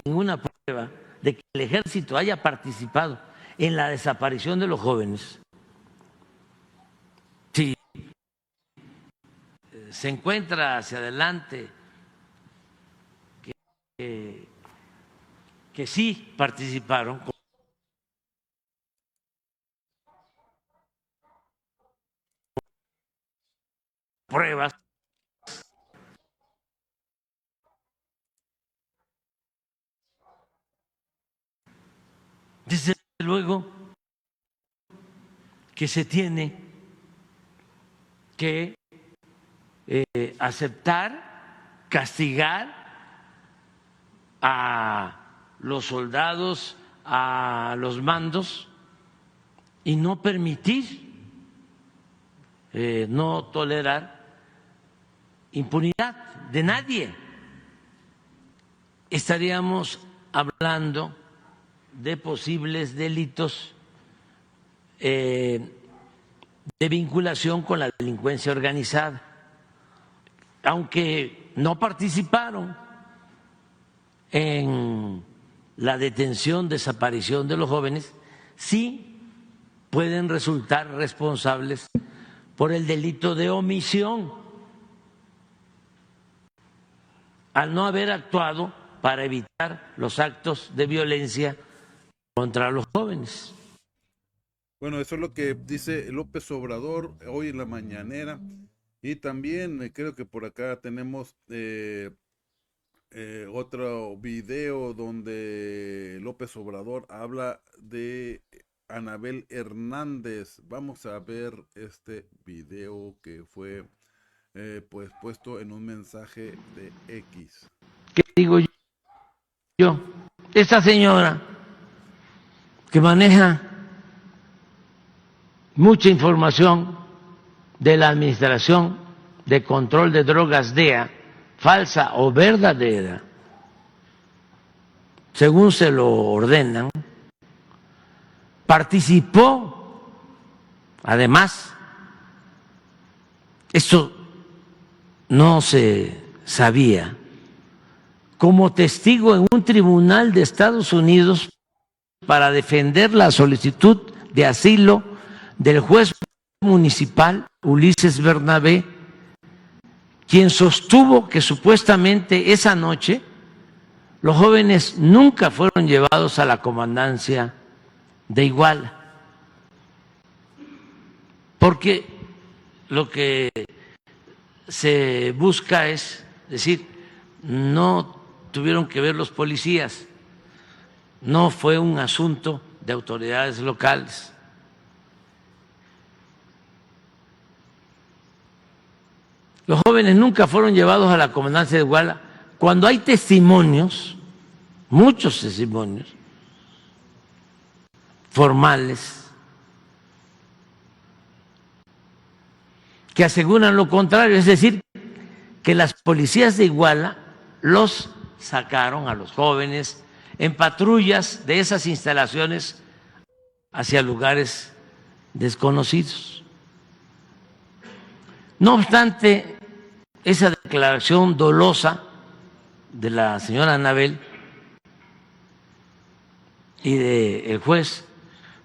ninguna prueba de que el ejército haya participado en la desaparición de los jóvenes, si se encuentra hacia adelante que sí participaron, pruebas. Desde luego que se tiene que aceptar, castigar a los soldados, a los mandos y no permitir, no tolerar impunidad de nadie. Estaríamos hablando de posibles delitos de vinculación con la delincuencia organizada, aunque no participaron en la detención, desaparición de los jóvenes, sí pueden resultar responsables por el delito de omisión al no haber actuado para evitar los actos de violencia contra los jóvenes. Bueno, eso es lo que dice López Obrador hoy en la mañanera. Y también creo que por acá tenemos otro video donde López Obrador habla de Anabel Hernández. Vamos a ver este video que fue pues puesto en un mensaje de X. ¿Qué digo yo? Esta señora que maneja mucha información de la Administración de Control de Drogas DEA, falsa o verdadera, según se lo ordenan, participó, además, esto no se sabía, como testigo en un tribunal de Estados Unidos para defender la solicitud de asilo del juez municipal Ulises Bernabé, quien sostuvo que supuestamente esa noche los jóvenes nunca fueron llevados a la comandancia de Iguala, porque lo que se busca es decir, no tuvieron que ver los policías, no fue un asunto de autoridades locales. Los jóvenes nunca fueron llevados a la comandancia de Iguala cuando hay testimonios, muchos testimonios formales que aseguran lo contrario, es decir, que las policías de Iguala los sacaron a los jóvenes en patrullas de esas instalaciones hacia lugares desconocidos. No obstante, esa declaración dolosa de la señora Anabel y del juez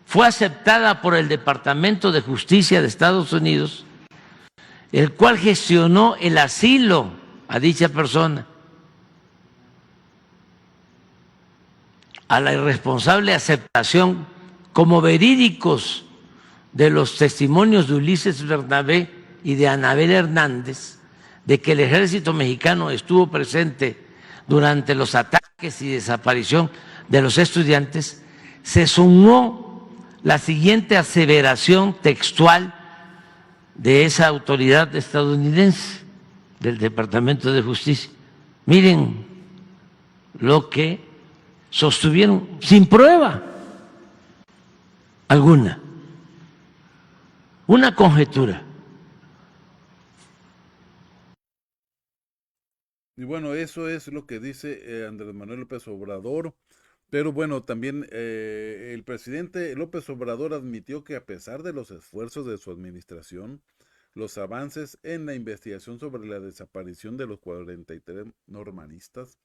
fue aceptada por el Departamento de Justicia de Estados Unidos, el cual gestionó el asilo a dicha persona. A la irresponsable aceptación como verídicos de los testimonios de Ulises Bernabé y de Anabel Hernández de que el ejército mexicano estuvo presente durante los ataques y desaparición de los estudiantes, se sumó la siguiente aseveración textual de esa autoridad estadounidense del Departamento de Justicia. Miren lo que sostuvieron sin prueba alguna, una conjetura. Y bueno, eso es lo que dice Andrés Manuel López Obrador. Pero bueno, también el presidente López Obrador admitió que a pesar de los esfuerzos de su administración, los avances en la investigación sobre la desaparición de los 43 normalistas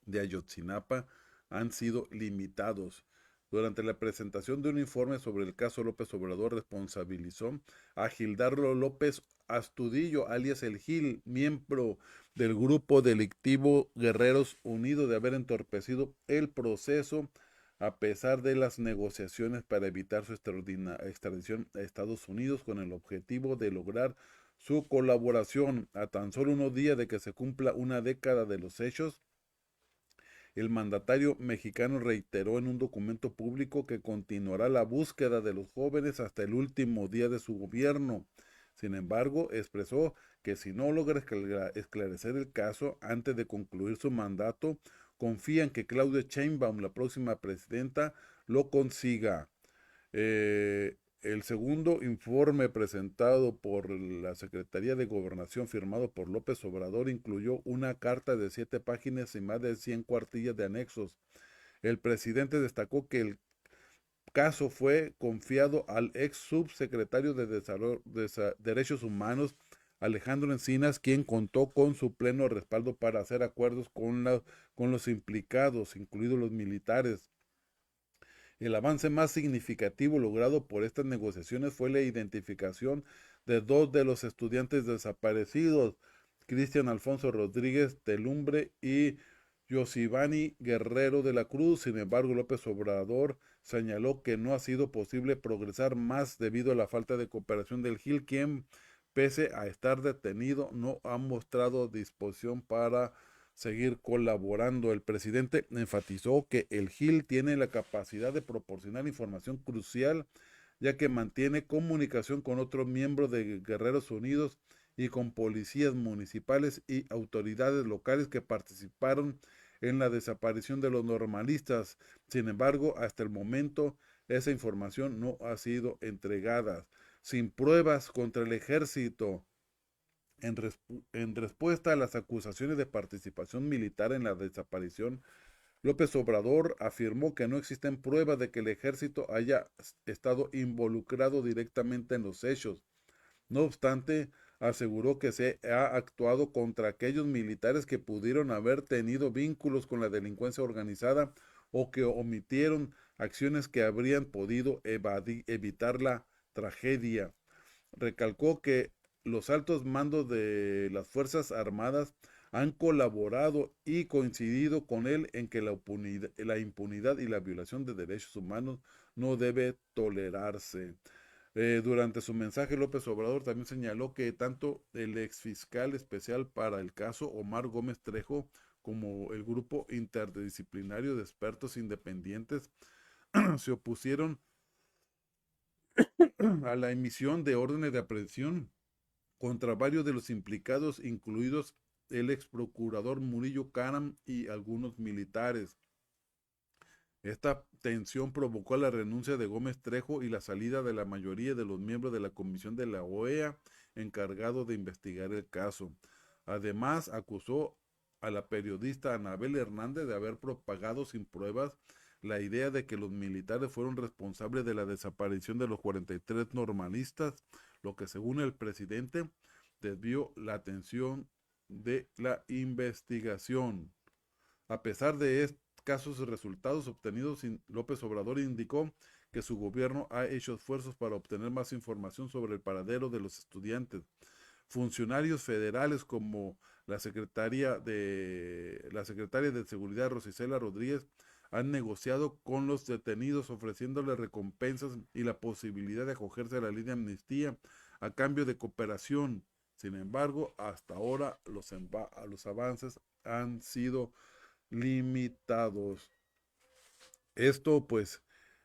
de Ayotzinapa han sido limitados. Durante la presentación de un informe sobre el caso López Obrador responsabilizó a Gildardo López Astudillo, alias El Gil, miembro del grupo delictivo Guerreros Unidos, de haber entorpecido el proceso a pesar de las negociaciones para evitar su extradición a Estados Unidos con el objetivo de lograr su colaboración. A tan solo unos días de que se cumpla una década de los hechos, el mandatario mexicano reiteró en un documento público que continuará la búsqueda de los jóvenes hasta el último día de su gobierno. Sin embargo, expresó que si no logra esclarecer el caso antes de concluir su mandato, confía en que Claudia Sheinbaum, la próxima presidenta, lo consiga. El segundo informe presentado por la Secretaría de Gobernación, firmado por López Obrador, incluyó una carta de 7 páginas y más de 100 cuartillas de anexos. El presidente destacó que el caso fue confiado al ex subsecretario de Derechos Humanos, Alejandro Encinas, quien contó con su pleno respaldo para hacer acuerdos con los implicados, incluidos los militares. El avance más significativo logrado por estas negociaciones fue la identificación de dos de los estudiantes desaparecidos, Cristian Alfonso Rodríguez Telumbre y Yosivani Guerrero de la Cruz. Sin embargo, López Obrador señaló que no ha sido posible progresar más debido a la falta de cooperación del GIL, quien, pese a estar detenido, no ha mostrado disposición para seguir colaborando. El presidente enfatizó que el GIL tiene la capacidad de proporcionar información crucial, ya que mantiene comunicación con otros miembros de Guerreros Unidos y con policías municipales y autoridades locales que participaron en la desaparición de los normalistas. Sin embargo, hasta el momento esa información no ha sido entregada. Sin pruebas contra el ejército, en respuesta a las acusaciones de participación militar en la desaparición, López Obrador afirmó que no existen pruebas de que el ejército haya estado involucrado directamente en los hechos. No obstante, aseguró que se ha actuado contra aquellos militares que pudieron haber tenido vínculos con la delincuencia organizada o que omitieron acciones que habrían podido evitar la tragedia. Recalcó que los altos mandos de las Fuerzas Armadas han colaborado y coincidido con él en que la impunidad y la violación de derechos humanos no debe tolerarse. Durante su mensaje, López Obrador también señaló que tanto el exfiscal especial para el caso, Omar Gómez Trejo, como el grupo interdisciplinario de expertos independientes se opusieron a la emisión de órdenes de aprehensión contra varios de los implicados, incluidos el ex procurador Murillo Karam y algunos militares. Esta tensión provocó la renuncia de Gómez Trejo y la salida de la mayoría de los miembros de la comisión de la OEA encargado de investigar el caso. Además, acusó a la periodista Anabel Hernández de haber propagado sin pruebas la idea de que los militares fueron responsables de la desaparición de los 43 normalistas, lo que según el presidente desvió la atención de la investigación. A pesar de escasos resultados obtenidos, López Obrador indicó que su gobierno ha hecho esfuerzos para obtener más información sobre el paradero de los estudiantes. Funcionarios federales como la secretaria de Seguridad Rosicela Rodríguez han negociado con los detenidos ofreciéndoles recompensas y la posibilidad de acogerse a la ley de amnistía a cambio de cooperación. Sin embargo, hasta ahora los avances han sido limitados. Esto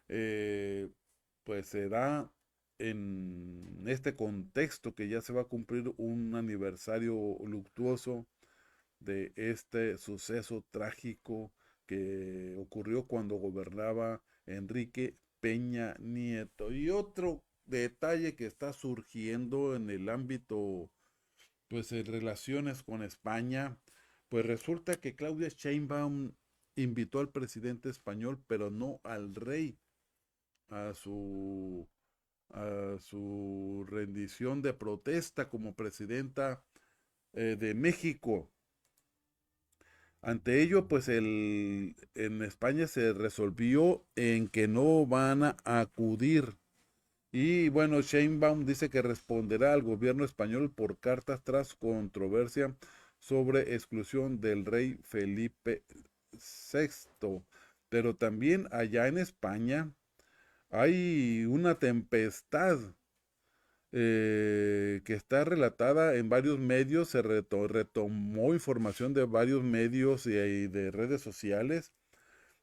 eh, pues se da en este contexto que ya se va a cumplir un aniversario luctuoso de este suceso trágico que ocurrió cuando gobernaba Enrique Peña Nieto. Y otro detalle que está surgiendo en el ámbito, pues, de relaciones con España, pues resulta que Claudia Sheinbaum invitó al presidente español, pero no al rey, a su rendición de protesta como presidenta de México. Ante ello, pues en España se resolvió en que no van a acudir. Y bueno, Sheinbaum dice que responderá al gobierno español por cartas tras controversia sobre exclusión del rey Felipe VI. Pero también allá en España hay una tempestad que está relatada en varios medios, se retomó información de varios medios y de redes sociales,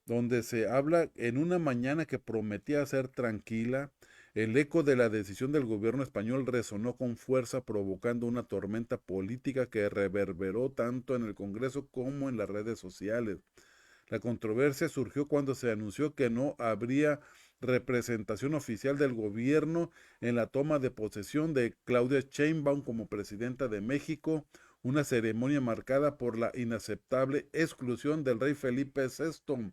donde se habla en una mañana que prometía ser tranquila. El eco de la decisión del gobierno español resonó con fuerza, provocando una tormenta política que reverberó tanto en el Congreso como en las redes sociales. La controversia surgió cuando se anunció que no habría representación oficial del gobierno en la toma de posesión de Claudia Sheinbaum como presidenta de México, una ceremonia marcada por la inaceptable exclusión del rey Felipe VI.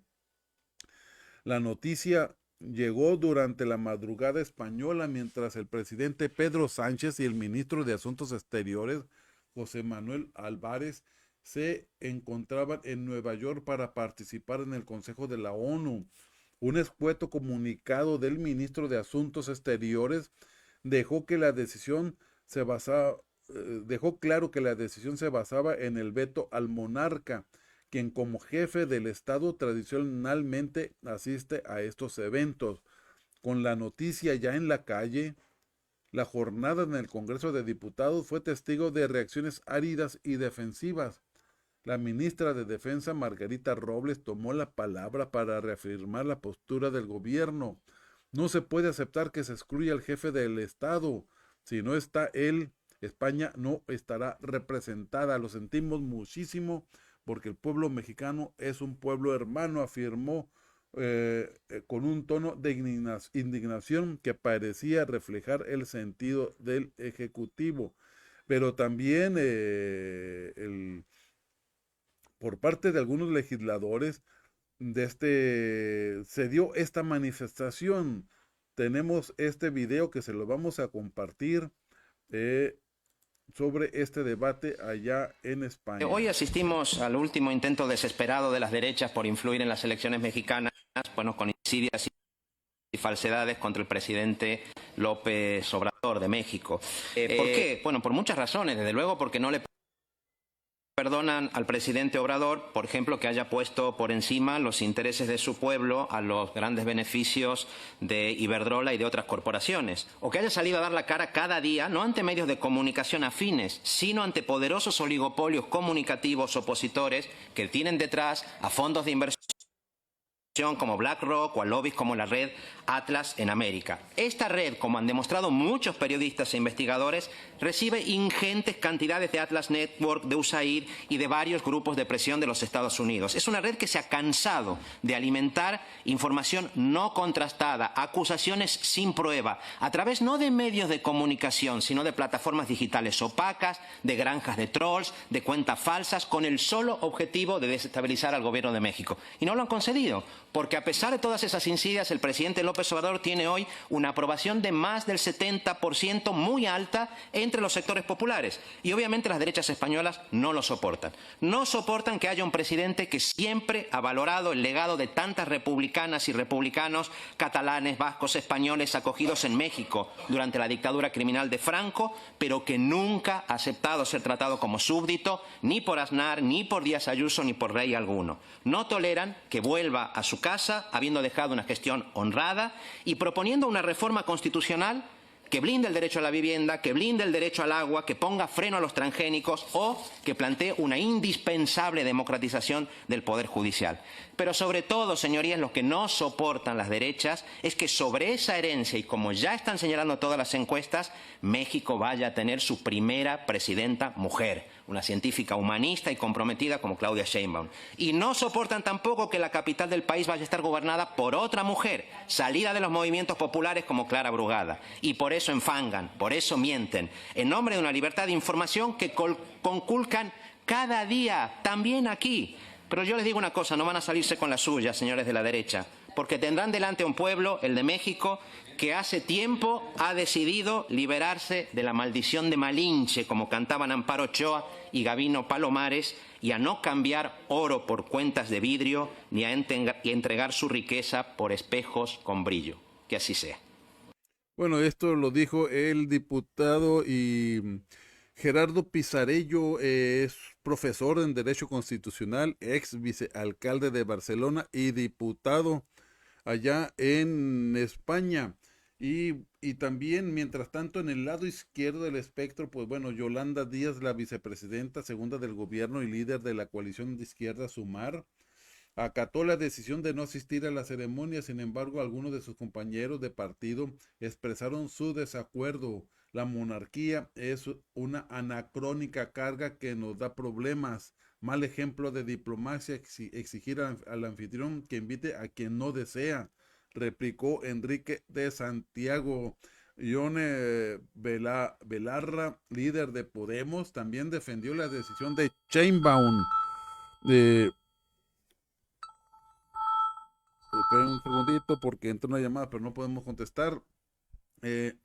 La noticia llegó durante la madrugada española mientras el presidente Pedro Sánchez y el ministro de Asuntos Exteriores, José Manuel Álvarez, se encontraban en Nueva York para participar en el Consejo de la ONU. Un escueto comunicado del ministro de Asuntos Exteriores dejó que la decisión se basaba, dejó claro que la decisión se basaba en el veto al monarca, quien como jefe del Estado tradicionalmente asiste a estos eventos. Con la noticia ya en la calle, la jornada en el Congreso de Diputados fue testigo de reacciones áridas y defensivas. La ministra de Defensa, Margarita Robles, tomó la palabra para reafirmar la postura del gobierno. No se puede aceptar que se excluya al jefe del Estado. Si no está él, España no estará representada. Lo sentimos muchísimo porque el pueblo mexicano es un pueblo hermano, afirmó con un tono de indignación que parecía reflejar el sentido del Ejecutivo. Pero también por parte de algunos legisladores se dio esta manifestación. Tenemos este video que se lo vamos a compartir eh, sobre este debate allá en España. Hoy asistimos al último intento desesperado de las derechas por influir en las elecciones mexicanas, bueno, con insidias y falsedades contra el presidente López Obrador de México. ¿Por qué? Bueno, por muchas razones. Desde luego porque no le perdonan al presidente Obrador, por ejemplo, que haya puesto por encima los intereses de su pueblo a los grandes beneficios de Iberdrola y de otras corporaciones, o que haya salido a dar la cara cada día, no ante medios de comunicación afines, sino ante poderosos oligopolios comunicativos opositores que tienen detrás a fondos de inversión como BlackRock o a lobbies como la red Atlas en América. Esta red, como han demostrado muchos periodistas e investigadores, recibe ingentes cantidades de Atlas Network, de USAID y de varios grupos de presión de los Estados Unidos. Es una red que se ha cansado de alimentar información no contrastada, acusaciones sin prueba, a través no de medios de comunicación, sino de plataformas digitales opacas, de granjas de trolls, de cuentas falsas, con el solo objetivo de desestabilizar al gobierno de México. Y no lo han concedido, porque a pesar de todas esas insidias, el presidente López Obrador tiene hoy una aprobación de más del 70%, muy alta entre los sectores populares. Y obviamente las derechas españolas no lo soportan. No soportan que haya un presidente que siempre ha valorado el legado de tantas republicanas y republicanos catalanes, vascos, españoles acogidos en México durante la dictadura criminal de Franco, pero que nunca ha aceptado ser tratado como súbdito, ni por Aznar, ni por Díaz Ayuso, ni por rey alguno. No toleran que vuelva a su casa, habiendo dejado una gestión honrada y proponiendo una reforma constitucional que blinde el derecho a la vivienda, que blinde el derecho al agua, que ponga freno a los transgénicos o que plantee una indispensable democratización del Poder Judicial. Pero sobre todo, señorías, lo que no soportan las derechas es que sobre esa herencia, y como ya están señalando todas las encuestas, México vaya a tener su primera presidenta mujer, una científica humanista y comprometida como Claudia Sheinbaum. Y no soportan tampoco que la capital del país vaya a estar gobernada por otra mujer, salida de los movimientos populares como Clara Brugada. Y por eso enfangan, por eso mienten, en nombre de una libertad de información que conculcan cada día, también aquí. Pero yo les digo una cosa, no van a salirse con la suya, señores de la derecha, porque tendrán delante un pueblo, el de México, que hace tiempo ha decidido liberarse de la maldición de Malinche, como cantaban Amparo Ochoa y Gabino Palomares, y a no cambiar oro por cuentas de vidrio, ni a entregar su riqueza por espejos con brillo. Que así sea. Bueno, esto lo dijo el diputado y Gerardo Pizarello, es profesor en Derecho Constitucional, ex vicealcalde de Barcelona y diputado allá en España. Y también, mientras tanto, en el lado izquierdo del espectro, pues bueno, Yolanda Díaz, la vicepresidenta segunda del gobierno y líder de la coalición de izquierda Sumar, acató la decisión de no asistir a la ceremonia. Sin embargo, algunos de sus compañeros de partido expresaron su desacuerdo. La monarquía es una anacrónica carga que nos da problemas. Mal ejemplo de diplomacia exigir al anfitrión que invite a quien no desea, replicó Enrique de Santiago. Ione Belarra, líder de Podemos, también defendió la decisión de Sheinbaum. Eh, Esperen un segundito porque entró una llamada, pero no podemos contestar. Eh,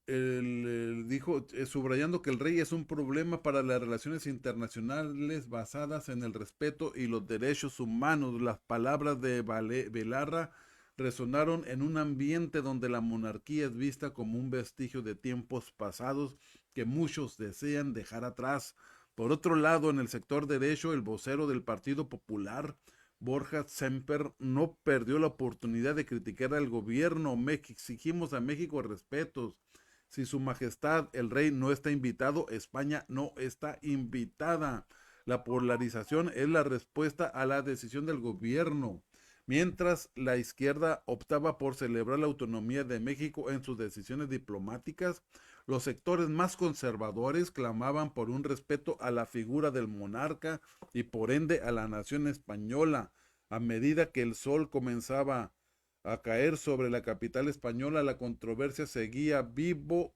eh, dijo, subrayando que el rey es un problema para las relaciones internacionales basadas en el respeto y los derechos humanos. Las palabras de Belarra resonaron en un ambiente donde la monarquía es vista como un vestigio de tiempos pasados que muchos desean dejar atrás. Por otro lado, en el sector derecho, el vocero del Partido Popular, Borja Semper, no perdió la oportunidad de criticar al gobierno. Exigimos a México respetos. Si su majestad el rey no está invitado, España no está invitada. La polarización es la respuesta a la decisión del gobierno. Mientras la izquierda optaba por celebrar la autonomía de México en sus decisiones diplomáticas, los sectores más conservadores clamaban por un respeto a la figura del monarca y por ende a la nación española. A medida que el sol comenzaba a caer sobre la capital española, la controversia seguía vivo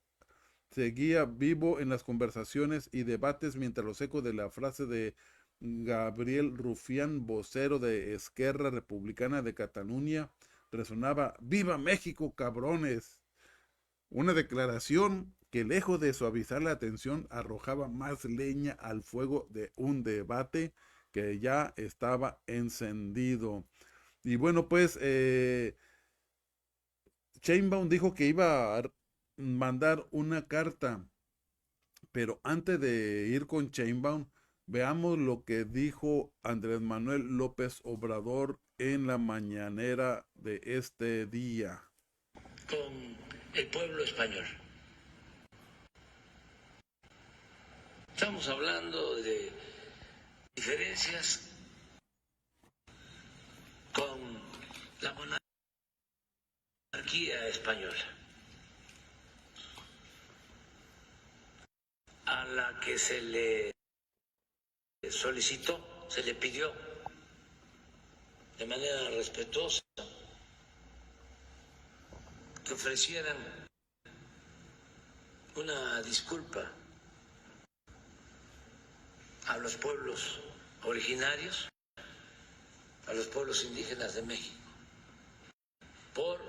en las conversaciones y debates, mientras los ecos de la frase de Gabriel Rufián, vocero de Esquerra Republicana de Cataluña, resonaba: ¡Viva México, cabrones! Una declaración que, lejos de suavizar la tensión, arrojaba más leña al fuego de un debate que ya estaba encendido. Y bueno, pues Sheinbaum dijo que iba a mandar una carta, pero antes de ir con Sheinbaum, veamos lo que dijo Andrés Manuel López Obrador en la mañanera de este día. Con el pueblo español. Estamos hablando de diferencias con la monarquía española, a la que se le solicitó, se le pidió de manera respetuosa que ofrecieran una disculpa a los pueblos originarios, a los pueblos indígenas de México, por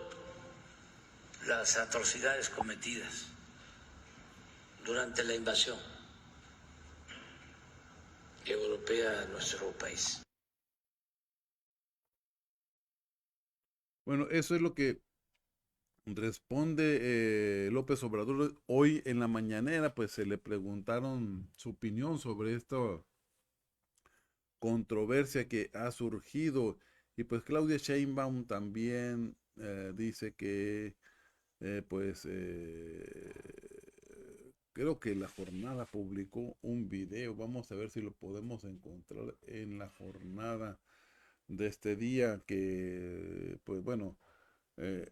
las atrocidades cometidas durante la invasión europea a nuestro país. Bueno, eso es lo que responde López Obrador hoy en la mañanera. Pues se le preguntaron su opinión sobre esta controversia que ha surgido, y pues Claudia Sheinbaum también dice que creo que La Jornada publicó un video. Vamos a ver si lo podemos encontrar en La Jornada de este día, que pues bueno, eh,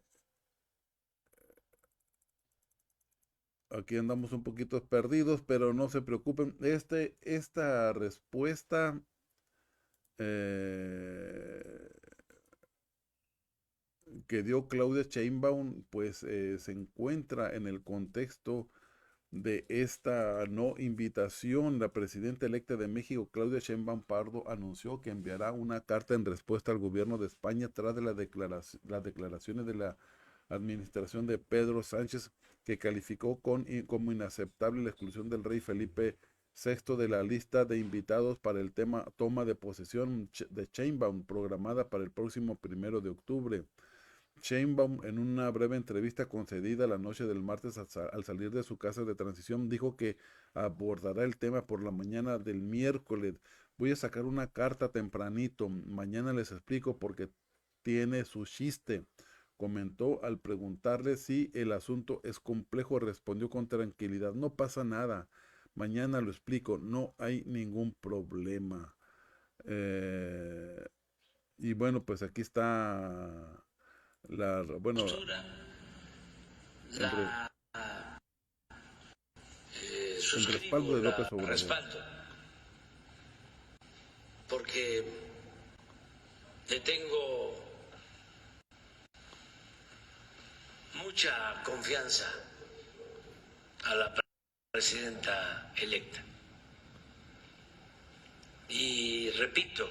aquí andamos un poquito perdidos, pero no se preocupen. Esta respuesta eh, que dio Claudia Sheinbaum, pues se encuentra en el contexto de esta no invitación. La presidenta electa de México, Claudia Sheinbaum Pardo, anunció que enviará una carta en respuesta al gobierno de España tras de las declaraciones de la administración de Pedro Sánchez, que calificó como inaceptable la exclusión del rey Felipe VI de la lista de invitados para el tema toma de posesión de Sheinbaum, programada para el próximo 1 de octubre. Sheinbaum, en una breve entrevista concedida la noche del martes al salir de su casa de transición, dijo que abordará el tema por la mañana del miércoles. Voy a sacar una carta tempranito, mañana les explico, porque tiene su chiste, comentó al preguntarle si el asunto es complejo. Respondió con tranquilidad: no pasa nada, mañana lo explico, no hay ningún problema. Eh, y bueno, pues aquí está bueno, el, re- La el suscribo, respaldo de la López Obrador. respaldo, porque le tengo mucha confianza a la presidenta electa. Y repito,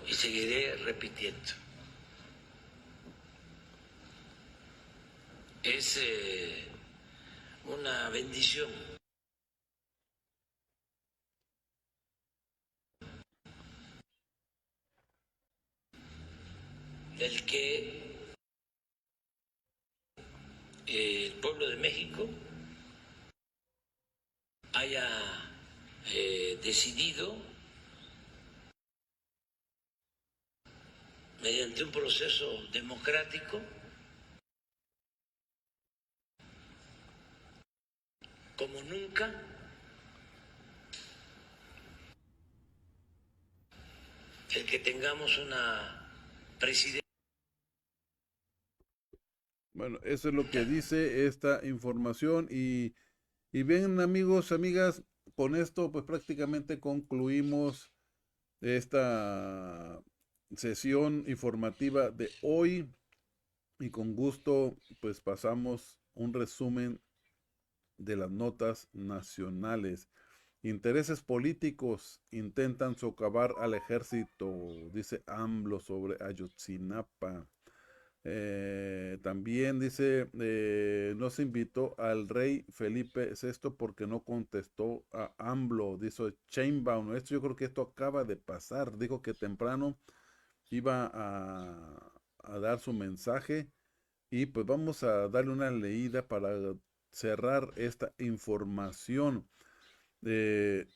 y seguiré repitiendo. Es una bendición el que el pueblo de México haya decidido, mediante un proceso democrático, como nunca, el que tengamos una presidencia. Bueno, eso es lo que dice esta información y bien, amigos, amigas, con esto pues prácticamente concluimos esta sesión informativa de hoy y con gusto pues pasamos un resumen de las notas nacionales. Intereses políticos intentan socavar al ejército, dice AMLO sobre Ayotzinapa. También dice, no se invitó al rey Felipe VI porque no contestó a AMLO, dice Sheinbaum. Esto yo creo que esto acaba de pasar. Dijo que temprano iba a dar su mensaje y pues vamos a darle una leída para cerrar esta información. Eh,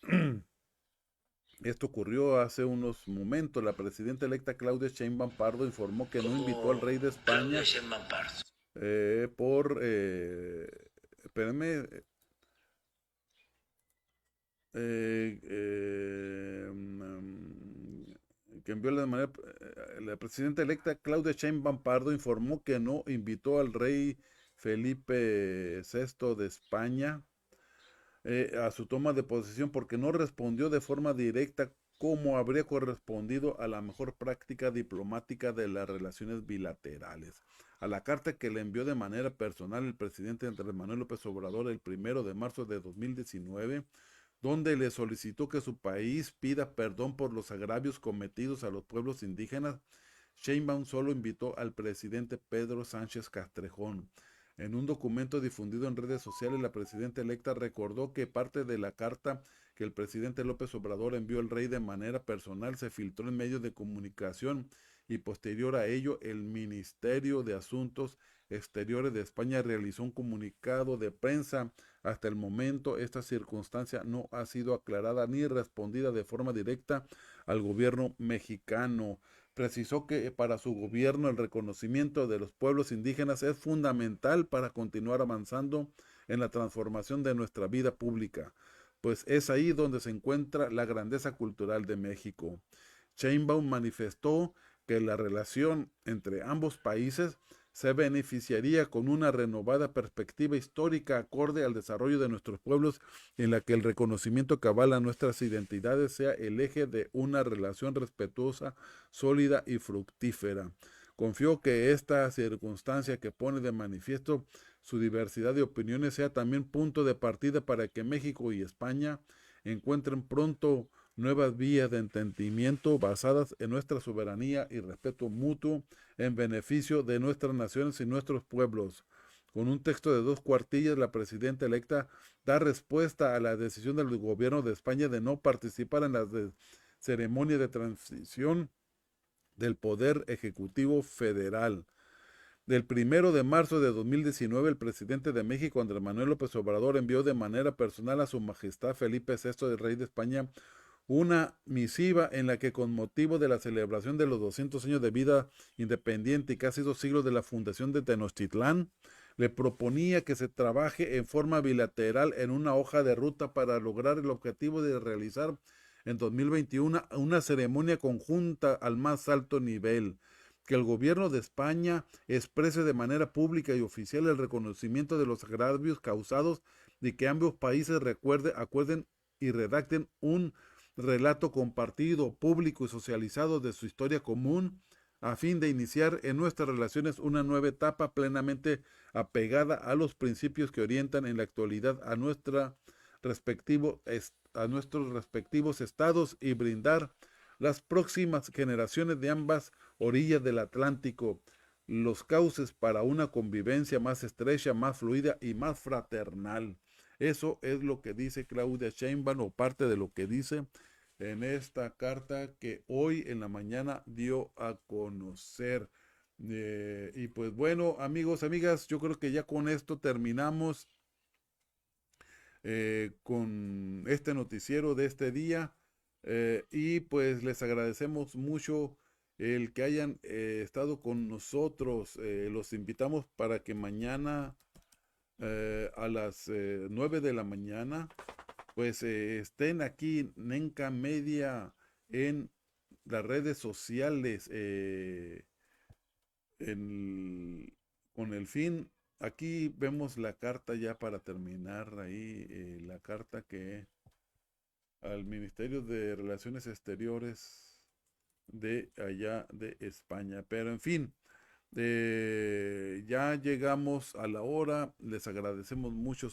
Esto ocurrió hace unos momentos. La presidenta electa Claudia Sheinbaum Pardo informó que no invitó al rey de España por, espérenme, que envió de manera, la presidenta electa Claudia Sheinbaum Pardo informó que no invitó al rey Felipe VI de España a su toma de posesión porque no respondió de forma directa como habría correspondido a la mejor práctica diplomática de las relaciones bilaterales. A la carta que le envió de manera personal el presidente Andrés Manuel López Obrador el 1 de marzo de 2019, donde le solicitó que su país pida perdón por los agravios cometidos a los pueblos indígenas, Sheinbaum solo invitó al presidente Pedro Sánchez Castrejón. En un documento difundido en redes sociales, la presidenta electa recordó que parte de la carta que el presidente López Obrador envió al rey de manera personal se filtró en medios de comunicación y posterior a ello el Ministerio de Asuntos Exteriores de España realizó un comunicado de prensa. Hasta el momento, esta circunstancia no ha sido aclarada ni respondida de forma directa al gobierno mexicano. Precisó que para su gobierno el reconocimiento de los pueblos indígenas es fundamental para continuar avanzando en la transformación de nuestra vida pública, pues es ahí donde se encuentra la grandeza cultural de México. Sheinbaum manifestó que la relación entre ambos países se beneficiaría con una renovada perspectiva histórica acorde al desarrollo de nuestros pueblos, en la que el reconocimiento cabal a nuestras identidades sea el eje de una relación respetuosa, sólida y fructífera. Confío que esta circunstancia que pone de manifiesto su diversidad de opiniones sea también punto de partida para que México y España encuentren pronto nuevas vías de entendimiento basadas en nuestra soberanía y respeto mutuo en beneficio de nuestras naciones y nuestros pueblos. Con un texto de 2 cuartillas, la presidenta electa da respuesta a la decisión del gobierno de España de no participar en la ceremonia de transición del Poder Ejecutivo Federal. Del 1 de marzo de 2019, el presidente de México, Andrés Manuel López Obrador, envió de manera personal a su majestad Felipe VI, el rey de España, una misiva en la que con motivo de la celebración de los 200 años de vida independiente y casi 2 siglos de la fundación de Tenochtitlán, le proponía que se trabaje en forma bilateral en una hoja de ruta para lograr el objetivo de realizar en 2021 una ceremonia conjunta al más alto nivel, que el gobierno de España exprese de manera pública y oficial el reconocimiento de los agravios causados y que ambos países acuerden y redacten un relato compartido, público y socializado de su historia común, a fin de iniciar en nuestras relaciones una nueva etapa plenamente apegada a los principios que orientan en la actualidad a nuestros respectivos estados y brindar las próximas generaciones de ambas orillas del Atlántico los cauces para una convivencia más estrecha, más fluida y más fraternal. Eso es lo que dice Claudia Sheinbaum, o parte de lo que dice en esta carta que hoy en la mañana dio a conocer. Y pues bueno, amigos, amigas, yo creo que ya con esto terminamos con este noticiero de este día. Y pues les agradecemos mucho el que hayan estado con nosotros. Los invitamos para que mañana a las 9 de la mañana pues estén aquí Nenca Media en las redes sociales en- con el fin, aquí vemos la carta ya para terminar ahí, la carta que al Ministerio de Relaciones Exteriores de allá de España. Pero en fin, ya llegamos a la hora, les agradecemos mucho